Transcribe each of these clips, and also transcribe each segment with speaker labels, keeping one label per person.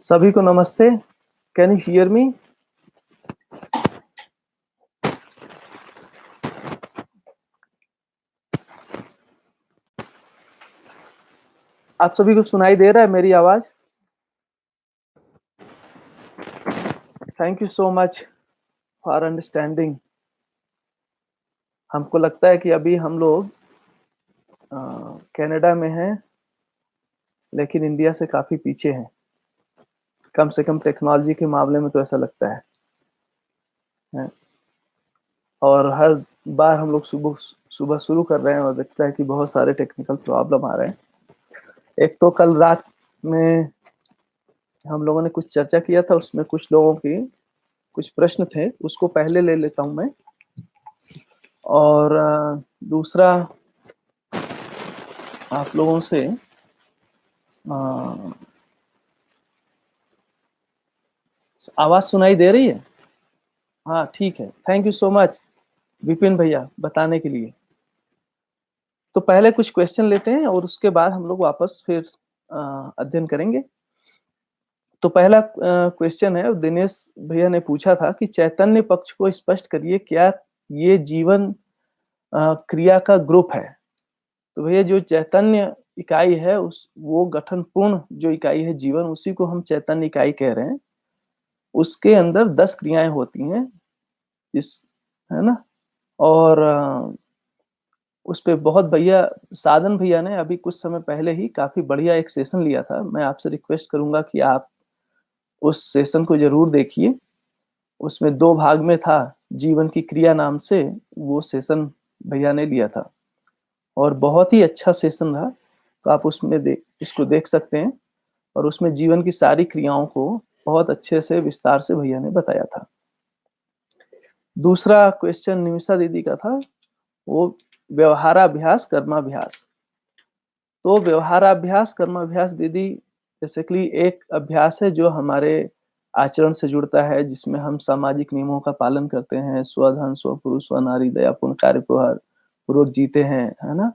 Speaker 1: सभी को नमस्ते। Can you hear me? आप सभी को सुनाई दे रहा है मेरी आवाज? Thank you so much for understanding. हमको लगता है कि अभी हम लोग कनाडा में हैं, लेकिन इंडिया से काफी पीछे हैं। कम से कम टेक्नोलॉजी के मामले में तो ऐसा लगता है। और हर बार हम लोग सुबह सुबह शुरू कर रहे हैं और दिखता है कि बहुत सारे टेक्निकल प्रॉब्लम आ रहे हैं। एक तो कल रात में हम लोगों ने कुछ चर्चा किया था, उसमें कुछ लोगों की कुछ प्रश्न थे, उसको पहले ले लेता हूं मैं। और दूसरा, आप लोगों से आवाज सुनाई दे रही है? हाँ, ठीक है। Thank you so much Vipin भैया बताने के लिए। तो पहले कुछ क्वेश्चन लेते हैं और उसके बाद हम लोग वापस फिर अध्ययन करेंगे। तो पहला क्वेश्चन है, दिनेश भैया ने पूछा था कि चैतन्य पक्ष को स्पष्ट करिए, क्या ये जीवन क्रिया का ग्रुप है? तो भैया, जो चैतन्य इकाई है वो गठन पूर्ण जो इकाई है जीवन, उसी को हम चैतन्य इकाई कह रहे हैं। उसके अंदर 10 क्रियाएं होती हैं, है ना। और उस पे बहुत भैया साधन भैया ने अभी कुछ समय पहले ही काफी बढ़िया एक सेशन लिया था। मैं आपसे रिक्वेस्ट करूंगा कि आप उस सेशन को जरूर देखिए। उसमें 2 भाग में था, जीवन की क्रिया नाम से वो सेशन भैया ने लिया था और बहुत ही अच्छा सेशन रहा। तो आप इसको देख सकते हैं। और उसमें जीवन की सारी क्रियाओं को बहुत अच्छे से विस्तार से भैया ने बताया था। दूसरा क्वेश्चन निमिषा दीदी का था, वो व्यवहाराभ्यास कर्माभ्यास। तो व्यवहाराभ्यास कर्माभ्यास दीदी बेसिकली एक अभ्यास है जो हमारे आचरण से जुड़ता है, जिसमें हम सामाजिक नियमों का पालन करते हैं, स्वधन स्वपुरुष स्वनारी दयापूर्ण कार्य पूर्वक जीते हैं, है ना।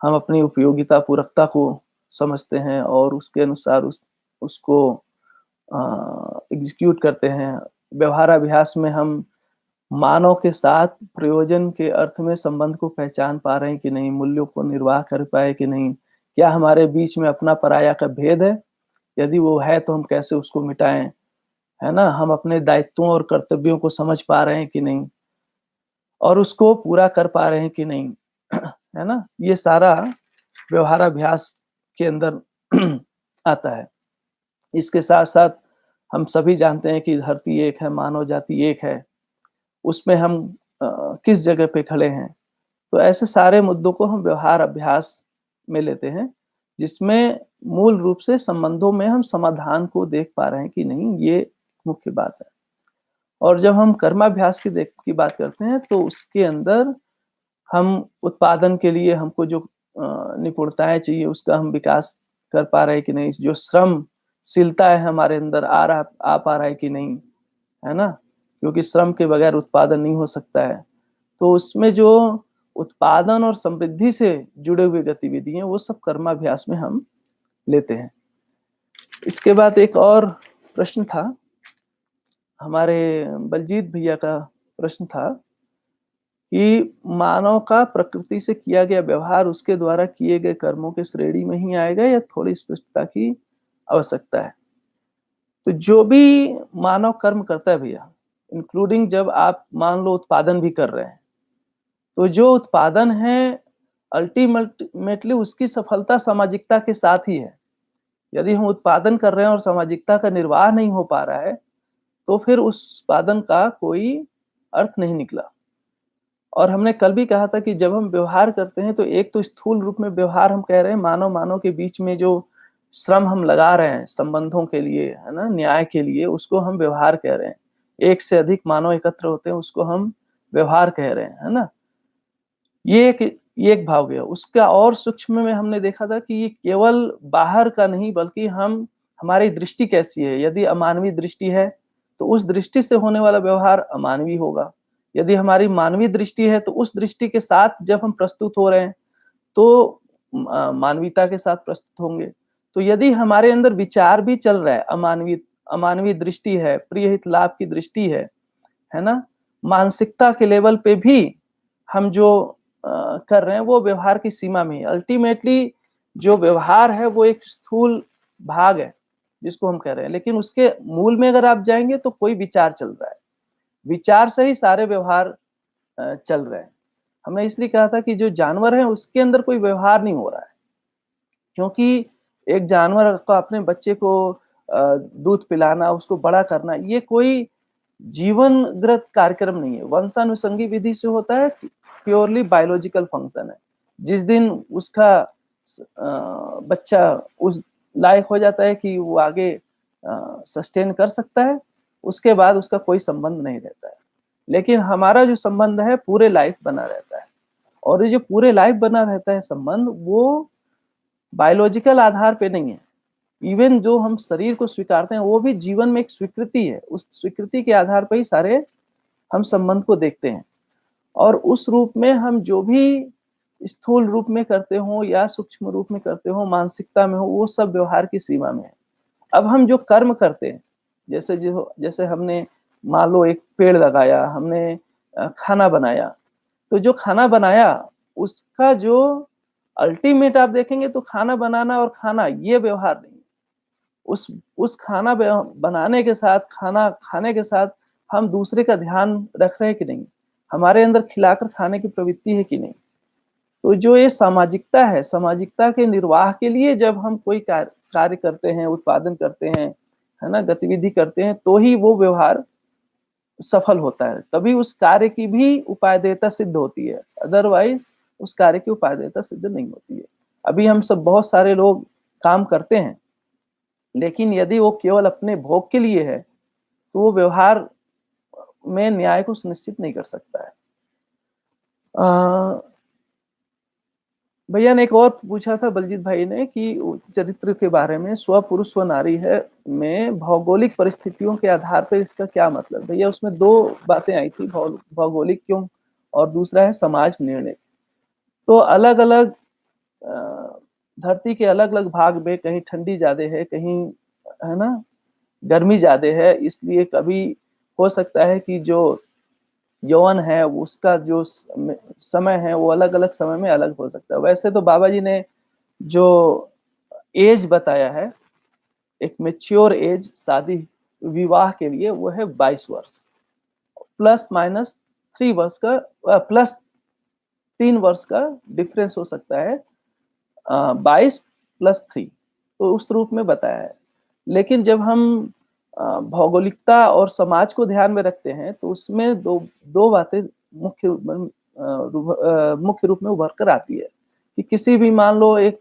Speaker 1: हम अपनी उपयोगिता पूरकता को समझते हैं और उसके अनुसार उसको एग्जीक्यूट करते हैं। व्यवहाराभ्यास में हम मानव के साथ प्रयोजन के अर्थ में संबंध को पहचान पा रहे हैं कि नहीं, मूल्यों को निर्वाह कर पाए कि नहीं, क्या हमारे बीच में अपना पराया का भेद है, यदि वो है तो हम कैसे उसको मिटाएं, है ना। हम अपने दायित्वों और कर्तव्यों को समझ पा रहे हैं कि नहीं और उसको पूरा कर पा रहे हैं कि नहीं, है ना। ये सारा व्यवहाराभ्यास के अंदर आता है। इसके साथ साथ हम सभी जानते हैं कि धरती एक है, मानव जाति एक है, उसमें हम किस जगह पे खड़े हैं। तो ऐसे सारे मुद्दों को हम व्यवहार अभ्यास में लेते हैं, जिसमें मूल रूप से संबंधों में हम समाधान को देख पा रहे हैं कि नहीं, ये मुख्य बात है। और जब हम कर्माभ्यास की बात करते हैं तो उसके अंदर हम उत्पादन के लिए हमको जो निपुणताएं चाहिए उसका हम विकास कर पा रहे हैं कि नहीं, जो श्रमशीलता है हमारे अंदर आ पा रहा है कि नहीं, है ना। क्योंकि श्रम के बगैर उत्पादन नहीं हो सकता है। तो उसमें जो उत्पादन और समृद्धि से जुड़े हुए गतिविधि हैं वो सब कर्माभ्यास में हम लेते हैं। इसके बाद एक और प्रश्न था, हमारे बलजीत भैया का प्रश्न था कि मानव का प्रकृति से किया गया व्यवहार उसके द्वारा किए गए कर्मों के श्रेणी में ही आएगा या थोड़ी स्पष्टता की आवश्यकता है? तो जो भी मानव कर्म करता है भैया, इंक्लूडिंग जब आप मान लो उत्पादन भी कर रहे हैं, तो जो उत्पादन है अल्टीमेटली उसकी सफलता सामाजिकता के साथ ही है। यदि हम उत्पादन कर रहे हैं और सामाजिकता का निर्वाह नहीं हो पा रहा है तो फिर उस उत्पादन का कोई अर्थ नहीं निकला। और हमने कल भी कहा था कि जब हम व्यवहार करते हैं तो एक तो स्थूल रूप में व्यवहार हम कह रहे हैं, मानव मानव के बीच में जो श्रम हम लगा रहे हैं संबंधों के लिए, है ना, न्याय के लिए, उसको हम व्यवहार कह रहे हैं। एक से अधिक मानव एकत्र होते हैं, उसको हम व्यवहार कह रहे हैं, है ना। ये एक भाव गया। उसका और सूक्ष्म में हमने देखा था कि ये केवल बाहर का नहीं बल्कि हमारी दृष्टि कैसी है। यदि अमानवीय दृष्टि है तो उस दृष्टि से होने वाला व्यवहार अमानवीय होगा। यदि हमारी मानवीय दृष्टि है तो उस दृष्टि के साथ जब हम प्रस्तुत हो रहे हैं तो मानवीयता के साथ प्रस्तुत होंगे। तो यदि हमारे अंदर विचार भी चल रहा है, अमानवीय अमानवीय दृष्टि है, प्रिय हित लाभ की दृष्टि है ना? मानसिकता के लेवल पे भी हम जो कर रहे हैं वो व्यवहार की सीमा में है। अल्टीमेटली जो व्यवहार है वो एक स्थूल भाग है, जिसको हम कह रहे हैं, लेकिन उसके मूल में अगर आप जाएँगे तो कोई विचार चल रहा है। विचार से ही सारे व्यवहार चल रहे हैं। हमने इसलिए कहा था कि जो जानवर है उसके अंदर कोई व्यवहार नहीं हो रहा है। क्योंकि एक जानवर को अपने बच्चे को दूध पिलाना, उसको बड़ा करना, ये कोई जीवनग्रत कार्यक्रम नहीं है। वंशानुसंगी विधि से होता है, प्योरली बायोलॉजिकल फंक्शन है। जिस दिन उसका बच्चा उस लायक हो जाता है कि वो आगे सस्टेन कर सकता है, उसके बाद उसका कोई संबंध नहीं रहता है। लेकिन हमारा जो संबंध है पूरे लाइफ बना रहता है, और ये जो पूरे लाइफ बना रहता है संबंध, वो बायोलॉजिकल आधार पे नहीं है। इवन जो हम शरीर को स्वीकारते हैं वो भी जीवन में एक स्वीकृति है। उस स्वीकृति के आधार पर ही सारे हम संबंध को देखते हैं, और उस रूप में हम जो भी स्थूल रूप में करते हो या सूक्ष्म रूप में करते हो, मानसिकता में हो, वो सब व्यवहार की सीमा में है। अब हम जो कर्म करते हैं, जैसे हमने मान लो एक पेड़ लगाया, हमने खाना बनाया, तो जो खाना बनाया उसका जो अल्टीमेट आप देखेंगे तो खाना बनाना और खाना ये व्यवहार नहीं है। उस खाना बनाने के साथ, खाना खाने के साथ हम दूसरे का ध्यान रख रहे हैं कि नहीं? हमारे अंदर खिलाकर खाने की प्रवृत्ति है कि नहीं? तो जो ये सामाजिकता है, सामाजिकता के निर्वाह के लिए जब हम कोई कार्य करते हैं, उत्पादन करते हैं, है ना? गतिविधि करते हैं, तो ही वो व्यवहार सफल होता है। तभी उस कार्य की भी उपादेयता सिद्ध होती है, अदरवाइज़ उस कार्य की उपादेयता सिद्ध नहीं होती है। अभी हम सब बहुत सारे लोग काम करते हैं, लेकिन यदि वो केवल अपने भोग के लिए है, तो वो व्यवहार में न्याय को सुनिश्चित नहीं कर सकता है। भैया ने एक और पूछा था बलजीत भाई ने कि चरित्र के बारे में, स्व-पुरुष स्व-नारी है में भौगोलिक परिस्थितियों के आधार पर इसका क्या मतलब? भैया उसमें 2 बातें आई थी, भौगोलिक क्यों, और दूसरा है समाज निर्णय। तो अलग-अलग धरती के अलग-अलग भाग में कहीं ठंडी ज़्यादा है, कहीं है ना, गर्मी ज़्यादा है, इसलिए कभी हो सकता है कि जो यौवन है उसका जो समय है वो अलग-अलग समय में अलग हो सकता है। वैसे तो बाबा जी ने जो एज बताया है, एक मैच्योर एज शादी विवाह के लिए, वो है 22 वर्ष। प्लस माइनस 3 वर्ष का प्लस 3 वर्ष का डिफरेंस हो सकता है, 22 प्लस 3, तो उस रूप में बताया है। लेकिन जब हम भौगोलिकता और समाज को ध्यान में रखते हैं, तो उसमें दो बातें मुख्य रूप में उभर कर आती है कि किसी भी मान लो एक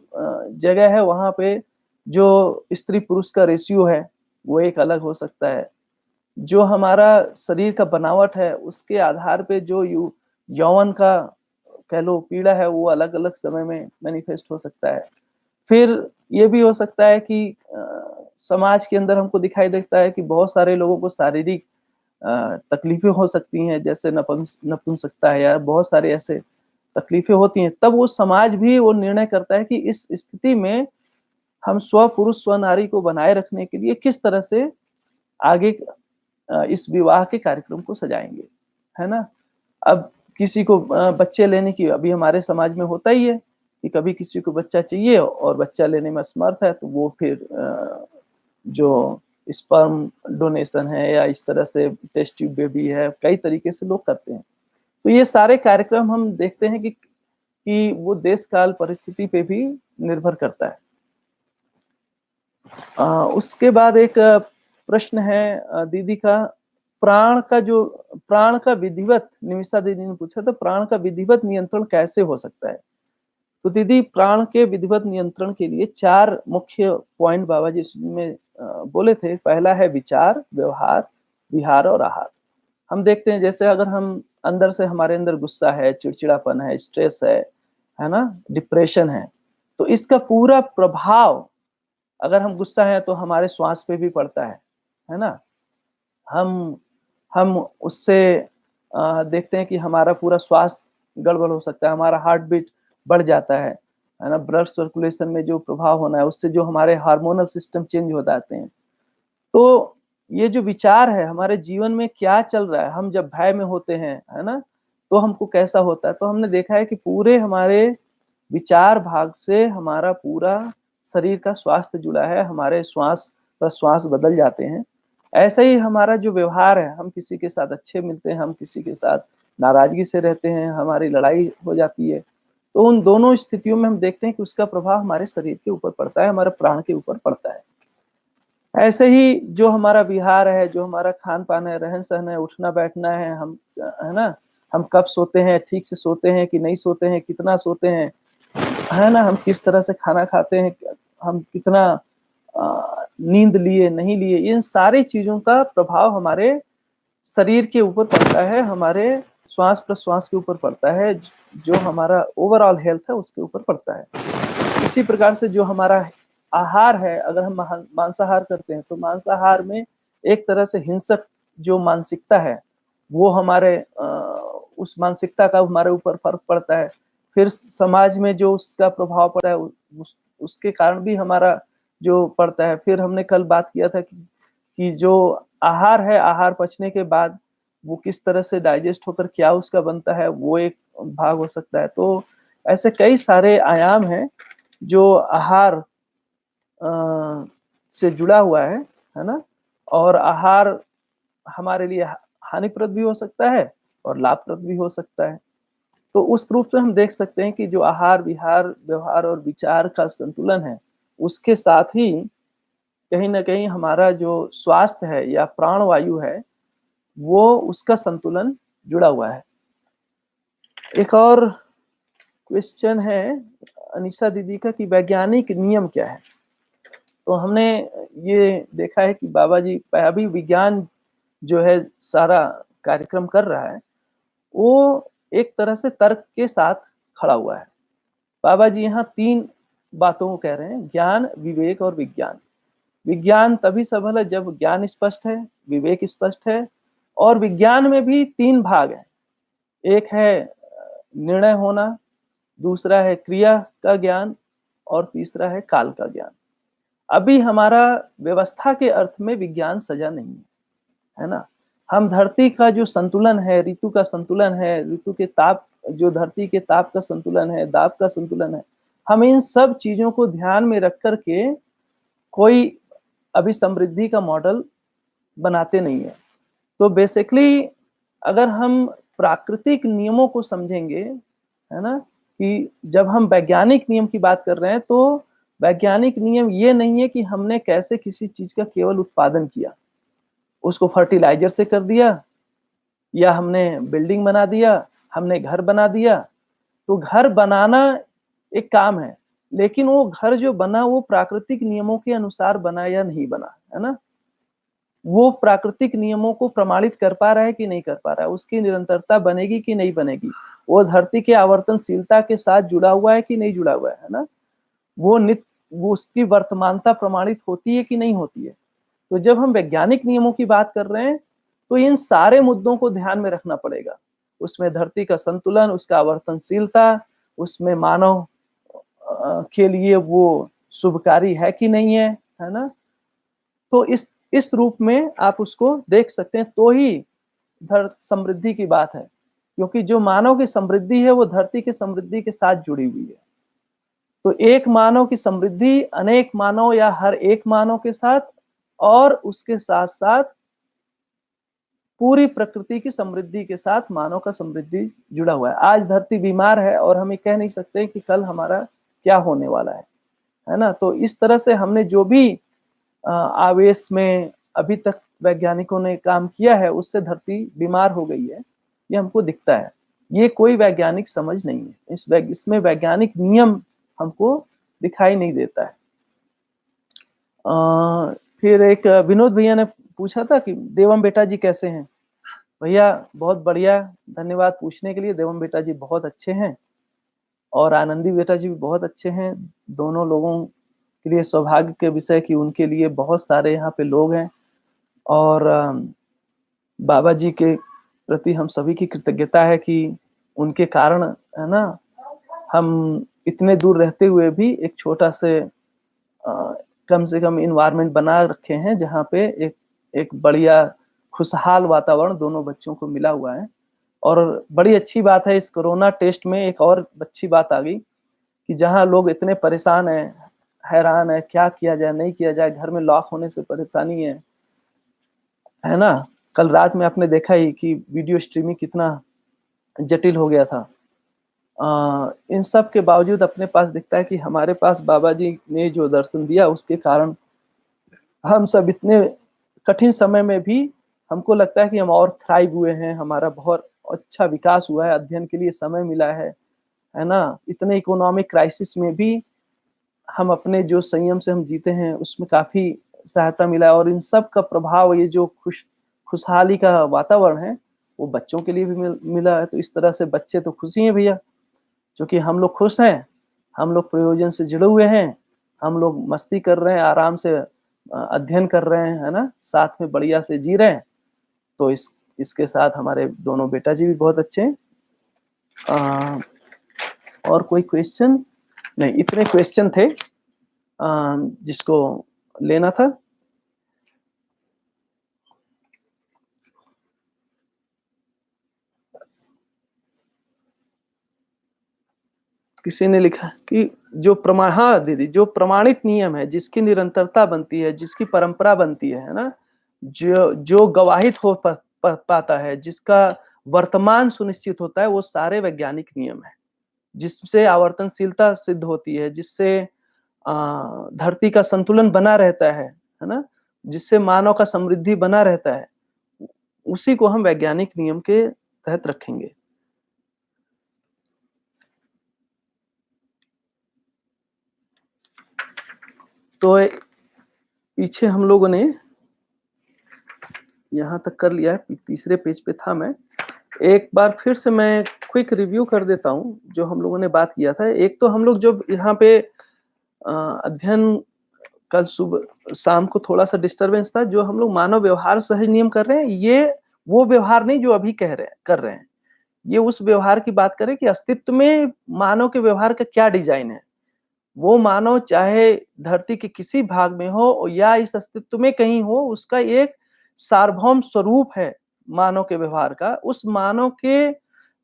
Speaker 1: जगह है, वहाँ पे जो स्त्री-पुरुष का रेशियो है, वो एक अलग हो सकता है। जो हमारा शरीर का बनावट है, उसके आधार पे जो यौवन का कह लो पीड़ा है, वो अलग-अलग समय में मैनिफेस्ट हो सकता है। फिर ये भी हो सकता है कि समाज के अंदर हमको दिखाई देता है कि बहुत सारे लोगों को शारीरिक तकलीफ़ें हो सकती हैं, जैसे नपुंसकता है या बहुत सारे ऐसे तकलीफ़ें होती हैं। तब वो समाज भी वो निर्णय करता है कि इस स्थिति में हम स्व-पुरुष स्व-नारी को बनाए रखने के लिए किस तरह से आगे इस विवाह के कार्यक्रम को सजाएँगे, है ना? अब किसी को बच्चे लेने की, अभी हमारे समाज में होता ही है कि कभी किसी को बच्चा चाहिए और बच्चा लेने में असमर्थ है, तो वो फिर जो स्पर्म डोनेशन है या इस तरह से टेस्ट ट्यूब बेबी है, कई तरीके से लोग करते हैं। तो ये सारे कार्यक्रम हम देखते हैं कि वो देश काल परिस्थिति पे भी निर्भर करता है। उसके बाद एक प्रश्न है दीदी का, प्राण का विधिवत, निमिषा दीदी ने पूछा था, प्राण का विधिवत नियंत्रण कैसे हो सकता है? तो दीदी, प्राण के विधिवत नियंत्रण के लिए 4 मुख्य पॉइंट बाबा जी इसमें बोले थे। पहला है विचार, व्यवहार, विहार और आहार। हम देखते हैं जैसे अगर हम अंदर से, हमारे अंदर गुस्सा है, चिड़चिड़ापन है, स्ट्रेस है ना? डिप्रेशन है, तो इसका पूरा प्रभाव, अगर हम गुस्सा हैं तो हमारे श्वास पे भी पड़ता है ना? हम उससे देखते हैं कि हमारा पूरा स्वास्थ्य गड़बड़ हो सकता है, हमारा हार्ट बीट बढ़ जाता है है ना? ब्लड सर्कुलेशन में जो प्रभाव होना है, उससे जो हमारे हार्मोनल सिस्टम चेंज हो जाते हैं। तो ये जो विचार है, हमारे जीवन में क्या चल रहा है, हम जब भय में होते हैं, है ना? तो हमको कैसा होता है? तो हमने देखा है कि पूरे हमारे विचार भाग से हमारा पूरा शरीर का स्वास्थ्य जुड़ा है, हमारे श्वास-प्रश्वास बदल जाते हैं। ऐसे ही हमारा जो व्यवहार है, हम किसी के साथ अच्छे मिलते हैं, हम किसी के साथ नाराज़गी से रहते हैं, हमारी लड़ाई हो जाती है। तो उन दोनों स्थितियों में हम देखते हैं कि उसका प्रभाव हमारे शरीर के ऊपर पड़ता है, हमारे प्राण के ऊपर पड़ता है। ऐसे ही जो हमारा विहार है, जो हमारा खान-पान है, रहन-सहन है, उठना-बैठना है, हम है ना? हम कब सोते हैं, ठीक से सोते हैं कि नहीं सोते हैं, कितना सोते हैं, है ना? हम किस तरह से खाना खाते हैं, हम कितना नींद लिए, नहीं लिए, इन सारी चीज़ों का प्रभाव हमारे शरीर के ऊपर पड़ता है, हमारे श्वास-प्रश्वास के ऊपर पड़ता है, जो हमारा ओवरऑल हेल्थ है, उसके ऊपर पड़ता है। इसी प्रकार से जो हमारा आहार है, अगर हम मांसाहार करते हैं, तो मांसाहार में एक तरह से हिंसक जो मानसिकता है, वो हमारे उस मानसिकता का हमारे ऊपर फ़र्क पड़ता है। फिर समाज में जो उसका प्रभाव पड़ा है, उसके कारण भी हमारा जो पड़ता है। फिर हमने कल बात किया था कि जो आहार है, आहार पचने के बाद वो किस तरह से डाइजेस्ट होकर क्या उसका बनता है, वो एक भाग हो सकता है। तो ऐसे कई सारे आयाम हैं, जो आहार से जुड़ा हुआ है ना? और आहार हमारे लिए हानिप्रद भी हो सकता है और लाभप्रद भी हो सकता है। तो उस रूप से हम देख सकते हैं कि जो आहार, विहार, व्यवहार और विचार का संतुलन है, उसके साथ ही कहीं न कहीं हमारा जो स्वास्थ्य है या प्राण वायु है, वो उसका संतुलन जुड़ा हुआ है। एक और क्वेश्चन है अनीशा दीदी का कि वैज्ञानिक नियम क्या है? तो हमने ये देखा है कि बाबा जी अभी विज्ञान जो है सारा कार्यक्रम कर रहा है, वो एक तरह से तर्क के साथ खड़ा हुआ है। बाबा जी यहाँ 3 बातों को कह रहे हैं, ज्ञान, विवेक और विज्ञान। विज्ञान तभी सफल है जब ज्ञान स्पष्ट है, विवेक स्पष्ट है और विज्ञान में भी 3 भाग हैं। एक है निर्णय होना, दूसरा है क्रिया का ज्ञान और तीसरा है काल का ज्ञान। अभी हमारा व्यवस्था के अर्थ में विज्ञान सजा नहीं है, है ना? हम धरती का जो संतुलन है, ऋतु का संतुलन है, ऋतु के ताप जो धरती के ताप का संतुलन है, दाब का संतुलन है, हम इन सब चीज़ों को ध्यान में रख कर के कोई अभी समृद्धि का मॉडल बनाते नहीं हैं। तो बेसिकली अगर हम प्राकृतिक नियमों को समझेंगे, है ना? कि जब हम वैज्ञानिक नियम की बात कर रहे हैं, तो वैज्ञानिक नियम ये नहीं है कि हमने कैसे किसी चीज़ का केवल उत्पादन किया। उसको फर्टिलाइज़र से कर दिया या हमने बिल्डिंग बना दिया, हमने घर बना दिया। तो घर बनाना एक काम है, लेकिन वो घर जो बना वो प्राकृतिक नियमों के अनुसार बना या नहीं बना, है ना? वो प्राकृतिक नियमों को प्रमाणित कर पा रहा है कि नहीं कर पा रहा है, उसकी निरंतरता बनेगी कि नहीं बनेगी, वो धरती के आवर्तनशीलता के साथ जुड़ा हुआ है कि नहीं जुड़ा हुआ है ना? वो उसकी वर्तमानता प्रमाणित होती है कि नहीं होती है। तो जब हम वैज्ञानिक नियमों की बात कर रहे हैं, तो इन सारे मुद्दों को ध्यान में रखना पड़ेगा। उसमें धरती का संतुलन, उसका आवर्तनशीलता, उसमें मानव के लिए वो शुभकारी है कि नहीं है ना? तो इस रूप में आप उसको देख सकते हैं, तो ही समृद्धि की बात है। क्योंकि जो मानव की समृद्धि है, वो धरती की समृद्धि के साथ जुड़ी हुई है। तो एक मानव की समृद्धि अनेक मानव या हर एक मानव के साथ और उसके साथ-साथ पूरी प्रकृति की समृद्धि के साथ मानव का समृद्धि जुड़ा हुआ है। आज धरती बीमार है और हम ये कह नहीं सकते कि कल हमारा क्या होने वाला है ना? तो इस तरह से हमने जो भी आवेश में अभी तक वैज्ञानिकों ने काम किया है, उससे धरती बीमार हो गई है, ये हमको दिखता है। ये कोई वैज्ञानिक समझ नहीं है। इसमें वैज्ञानिक नियम हमको दिखाई नहीं देता है। फिर एक विनोद भैया ने पूछा था कि देवम बेटा जी कैसे हैं? भैया बहुत बढ़िया, धन्यवाद पूछने के लिए। देवम बेटा जी बहुत अच्छे हैं और आनंदी बेटा जी भी बहुत अच्छे हैं। दोनों लोगों के लिए सौभाग्य के विषय कि उनके लिए बहुत सारे यहाँ पे लोग हैं और बाबा जी के प्रति हम सभी की कृतज्ञता है कि उनके कारण है ना हम इतने दूर रहते हुए भी एक छोटा कम से कम एनवायरनमेंट बना रखे हैं, जहाँ पे एक एक बढ़िया खुशहाल वातावरण दोनों बच्चों को मिला हुआ है। और बड़ी अच्छी बात है, इस कोरोना टेस्ट में एक और अच्छी बात आ गई कि जहाँ लोग इतने परेशान हैं, हैरान हैं, क्या किया जाए, नहीं किया जाए, घर में लॉक होने से परेशानी है ना? कल रात में आपने देखा ही कि वीडियो स्ट्रीमिंग कितना जटिल हो गया था। इन सब के बावजूद अपने पास दिखता है कि हमारे पास बाबा जी ने जो दर्शन दिया, उसके कारण हम सब इतने कठिन समय में भी हमको लगता है कि हम और थ्राइव हुए हैं, हमारा बहुत अच्छा विकास हुआ है, अध्ययन के लिए समय मिला है ना? इतने इकोनॉमिक क्राइसिस में भी हम अपने जो संयम से हम जीते हैं, उसमें काफ़ी सहायता मिला है, और इन सब का प्रभाव, ये जो खुशहाली का वातावरण है, वो बच्चों के लिए भी मिला है। तो इस तरह से बच्चे तो खुश ही हैं भैया, क्योंकि हम लोग खुश हैं, हम लोग प्रयोजन से जुड़े हुए हैं, हम लोग मस्ती कर रहे हैं, आराम से अध्ययन कर रहे हैं, है ना? साथ में बढ़िया से जी रहे हैं। तो इसके साथ हमारे दोनों बेटा जी भी बहुत अच्छे हैं। और कोई क्वेश्चन? नहीं, इतने क्वेश्चन थे जिसको लेना था। किसी ने लिखा कि हाँ दीदी, जो प्रमाणित नियम है, जिसकी निरंतरता बनती है, जिसकी परंपरा बनती है ना? जो जो गवाहित हो पाता है, जिसका वर्तमान सुनिश्चित होता है, वो सारे वैज्ञानिक नियम है। जिससे आवर्तनशीलता सिद्ध होती है, जिससे धरती का संतुलन बना रहता है ना? जिससे मानव का समृद्धि बना रहता है, उसी को हम वैज्ञानिक नियम के तहत रखेंगे। तो पीछे हम लोगों ने यहाँ तक कर लिया है, तीसरे पेज पे था मैं। एक बार फिर से मैं क्विक रिव्यू कर देता हूँ, जो हम लोगों ने बात किया था। एक तो हम लोग जो यहाँ पे अध्ययन, कल सुबह शाम को थोड़ा-सा डिस्टर्बेंस था, जो हम लोग मानव व्यवहार सहज नियम कर रहे हैं, ये वो व्यवहार नहीं जो अभी कर रहे हैं। ये उस व्यवहार की बात करें कि अस्तित्व में मानव के व्यवहार का क्या डिज़ाइन है। वो मानव चाहे धरती के किसी भाग में हो या इस अस्तित्व में कहीं हो, उसका एक सार्वभौम स्वरूप है मानव के व्यवहार का। उस मानव के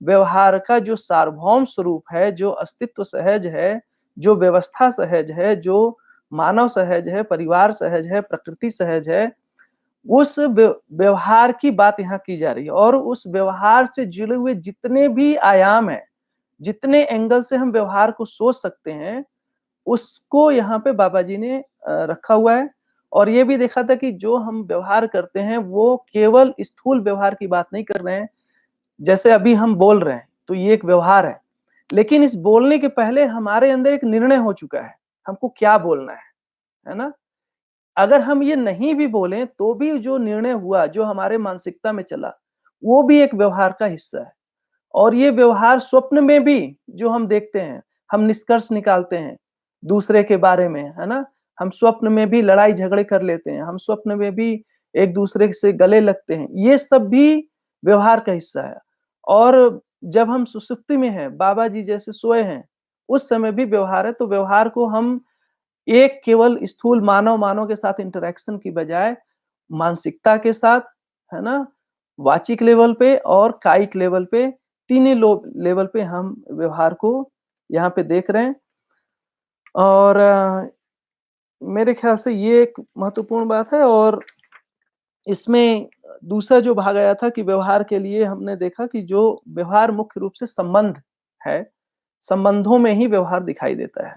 Speaker 1: व्यवहार का जो सार्वभौम स्वरूप है, जो अस्तित्व सहज है, जो व्यवस्था सहज है, जो मानव सहज है, परिवार सहज है, प्रकृति सहज है, उस व्यवहार की बात यहाँ की जा रही है। और उस व्यवहार से जुड़े हुए जितने भी आयाम हैं, जितने एंगल से हम व्यवहार को सोच सकते हैं, उसको यहाँ पे बाबा जी ने रखा हुआ है। और ये भी देखा था कि जो हम व्यवहार करते हैं, वो केवल स्थूल व्यवहार की बात नहीं कर रहे हैं। जैसे अभी हम बोल रहे हैं, तो ये एक व्यवहार है। लेकिन इस बोलने के पहले हमारे अंदर एक निर्णय हो चुका है, हमको क्या बोलना है ना? अगर हम ये नहीं भी बोले, तो भी जो निर्णय हुआ, जो हमारे मानसिकता में चला, वो भी एक व्यवहार का हिस्सा है। और ये व्यवहार स्वप्न में भी जो हम देखते हैं, हम निष्कर्ष निकालते हैं दूसरे के बारे में, है ना? हम स्वप्न में भी लड़ाई झगड़े कर लेते हैं, हम स्वप्न में भी एक दूसरे से गले लगते हैं, ये सब भी व्यवहार का हिस्सा है। और जब हम सुषुप्ति में हैं, बाबा जी जैसे सोए हैं, उस समय भी व्यवहार है। तो व्यवहार को हम एक केवल स्थूल मानव के साथ इंटरेक्शन की बजाय मानसिकता के साथ, है ना? वाचिक लेवल पे और कायिक लेवल पे, तीनों लेवल पे हम व्यवहार को यहाँ पे देख रहे हैं। और मेरे ख्याल से ये एक महत्वपूर्ण बात है। और इसमें दूसरा जो भाग आया था कि व्यवहार के लिए हमने देखा कि जो व्यवहार मुख्य रूप से संबंध है, संबंधों में ही व्यवहार दिखाई देता है।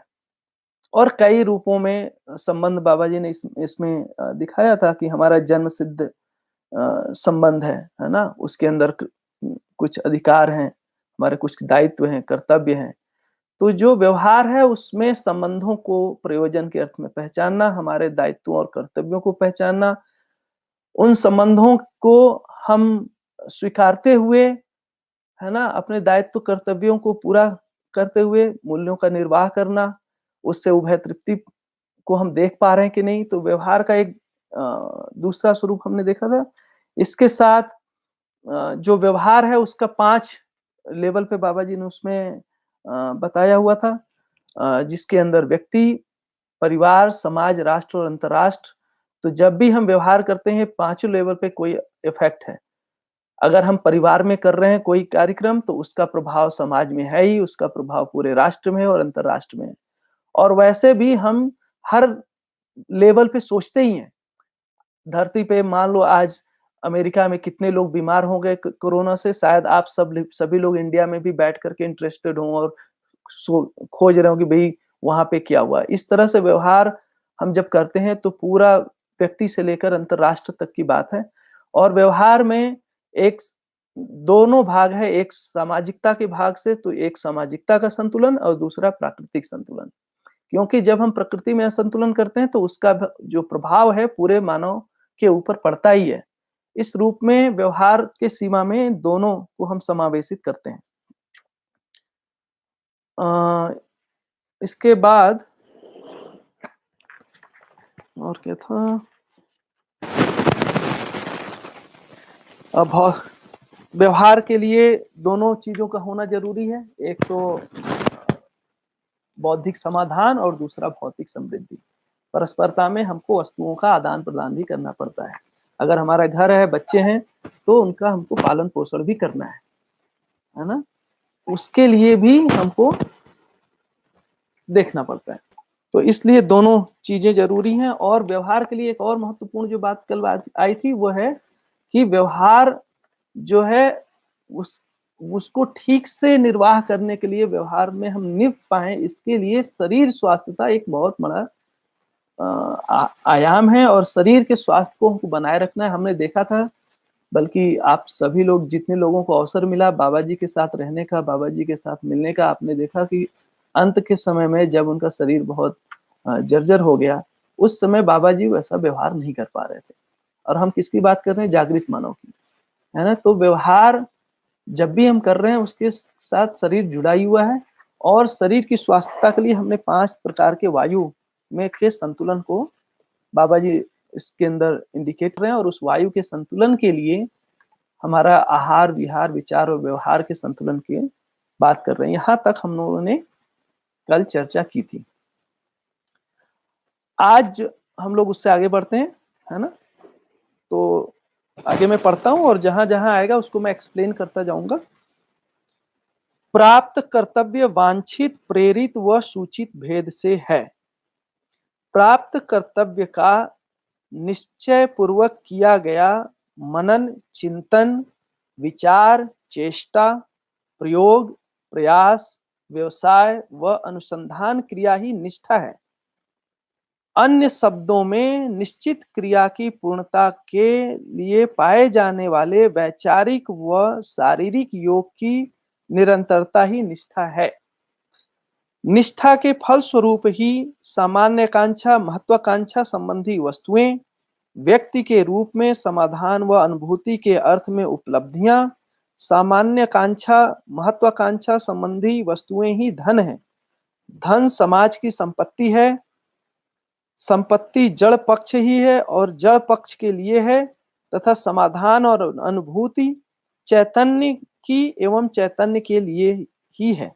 Speaker 1: और कई रूपों में संबंध बाबा जी ने इसमें दिखाया था कि हमारा जन्म सिद्ध संबंध है ना? उसके अंदर कुछ अधिकार हैं, हमारे कुछ दायित्व हैं, कर्तव्य हैं। तो जो व्यवहार है, उसमें संबंधों को प्रयोजन के अर्थ में पहचानना, हमारे दायित्वों और कर्तव्यों को पहचानना, उन संबंधों को हम स्वीकारते हुए, है ना? अपने दायित्व कर्तव्यों को पूरा करते हुए मूल्यों का निर्वाह करना, उससे उभय तृप्ति को हम देख पा रहे हैं कि नहीं। तो व्यवहार का एक दूसरा स्वरूप हमने देखा था। इसके साथ जो व्यवहार है, उसका 5 लेवल पे बाबा जी ने उसमें बताया हुआ था। जिसके अंदर व्यक्ति, परिवार, समाज, राष्ट्र और अंतर्राष्ट्र, तो जब भी हम व्यवहार करते हैं पाँचों लेवल पे कोई इफ़ेक्ट है। अगर हम परिवार में कर रहे हैं कोई कार्यक्रम तो उसका प्रभाव समाज में है ही, उसका प्रभाव पूरे राष्ट्र में है और अंतर्राष्ट्र में है। और वैसे भी हम हर लेवल पे सोचते ही हैं। धरती पे मान लो आज अमेरिका में कितने लोग बीमार हो गए कोरोना से, शायद आप सभी लोग इंडिया में भी बैठ करके इंटरेस्टेड हों और खोज रहे हो कि भाई वहां पे क्या हुआ। इस तरह से व्यवहार हम जब करते हैं तो पूरा व्यक्ति से लेकर अंतरराष्ट्र तक की बात है। और व्यवहार में एक दोनों भाग है, एक सामाजिकता के भाग से, तो एक सामाजिकता का संतुलन और दूसरा प्राकृतिक संतुलन। क्योंकि जब हम प्रकृति में असंतुलन करते हैं तो उसका जो प्रभाव है पूरे मानव के ऊपर पड़ता ही है। इस रूप में व्यवहार के सीमा में दोनों को हम समावेशित करते हैं। इसके बाद और क्या था? अब व्यवहार के लिए दोनों चीजों का होना जरूरी है। एक तो बौद्धिक समाधान और दूसरा भौतिक समृद्धि। परस्परता में हमको वस्तुओं का आदान प्रदान भी करना पड़ता है। अगर हमारा घर है, बच्चे हैं, तो उनका हमको पालन पोषण भी करना है ना? उसके लिए भी हमको देखना पड़ता है। तो इसलिए दोनों चीजें जरूरी हैं। और व्यवहार के लिए एक और महत्वपूर्ण जो बात कल आई थी वो है कि व्यवहार जो है उसको ठीक से निर्वाह करने के लिए, व्यवहार में हम निभ पाए, इसके लिए शरीर स्वास्थ्यता एक बहुत बड़ा आयाम है। और शरीर के स्वास्थ्य को हमको बनाए रखना है। हमने देखा था, बल्कि आप सभी लोग जितने लोगों को अवसर मिला बाबा जी के साथ रहने का, बाबा जी के साथ मिलने का, आपने देखा कि अंत के समय में जब उनका शरीर बहुत जर्जर हो गया, उस समय बाबा जी वैसा व्यवहार नहीं कर पा रहे थे। और हम किसकी बात कर रहे हैं? जागृत मानव की, है ना? तो व्यवहार जब भी हम कर रहे हैं उसके साथ शरीर जुड़ा ही हुआ है। और शरीर की स्वास्थ्यता के लिए हमने 5 प्रकार के वायु में के संतुलन को बाबा जी इसके अंदर इंडिकेट कर रहे हैं। और उस वायु के संतुलन के लिए हमारा आहार, विहार, विचार और व्यवहार के संतुलन की बात कर रहे हैं। यहाँ तक हम लोगों ने कल चर्चा की थी। आज हम लोग उससे आगे बढ़ते हैं, है ना? तो आगे मैं पढ़ता हूँ और जहां जहां आएगा उसको मैं एक्सप्लेन करता जाऊंगा। प्राप्त कर्तव्य वांछित, प्रेरित व सूचित भेद से है। प्राप्त कर्तव्य का निश्चय पूर्वक किया गया मनन, चिंतन, विचार, चेष्टा, प्रयोग, प्रयास, व्यवसाय व अनुसंधान क्रिया ही निष्ठा है। अन्य शब्दों में निश्चित क्रिया की पूर्णता के लिए पाए जाने वाले वैचारिक व शारीरिक योग की निरंतरता ही निष्ठा है। निष्ठा के फल स्वरूप ही सामान्यकांक्षा, महत्वाकांक्षा संबंधी वस्तुएं, व्यक्ति के रूप में समाधान व अनुभूति के अर्थ में उपलब्धियां, सामान्यकांक्षा, महत्वाकांक्षा संबंधी वस्तुएं ही धन है। धन समाज की संपत्ति है। संपत्ति जड़ पक्ष ही है और जड़ पक्ष के लिए है, तथा समाधान और अनुभूति चैतन्य की एवं चैतन्य के लिए ही है।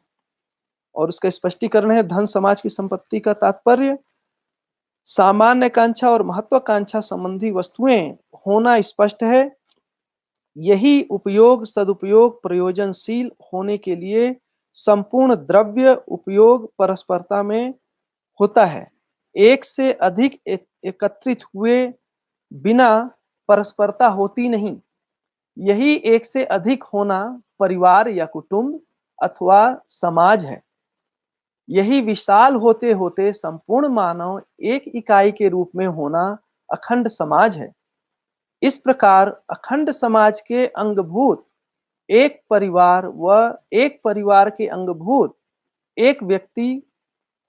Speaker 1: और उसका स्पष्टीकरण है, धन समाज की संपत्ति का तात्पर्य सामान्यकांक्षा और महत्वाकांक्षा संबंधी वस्तुएं होना स्पष्ट है। यही उपयोग, सदुपयोग, प्रयोजनशील होने के लिए संपूर्ण द्रव्य उपयोग परस्परता में होता है। एक से अधिक एकत्रित हुए बिना परस्परता होती नहीं। यही एक से अधिक होना परिवार या कुटुंब अथवा समाज है। यही विशाल होते होते संपूर्ण मानव एक इकाई के रूप में होना अखंड समाज है। इस प्रकार अखंड समाज के अंगभूत एक परिवार व एक परिवार के अंगभूत एक व्यक्ति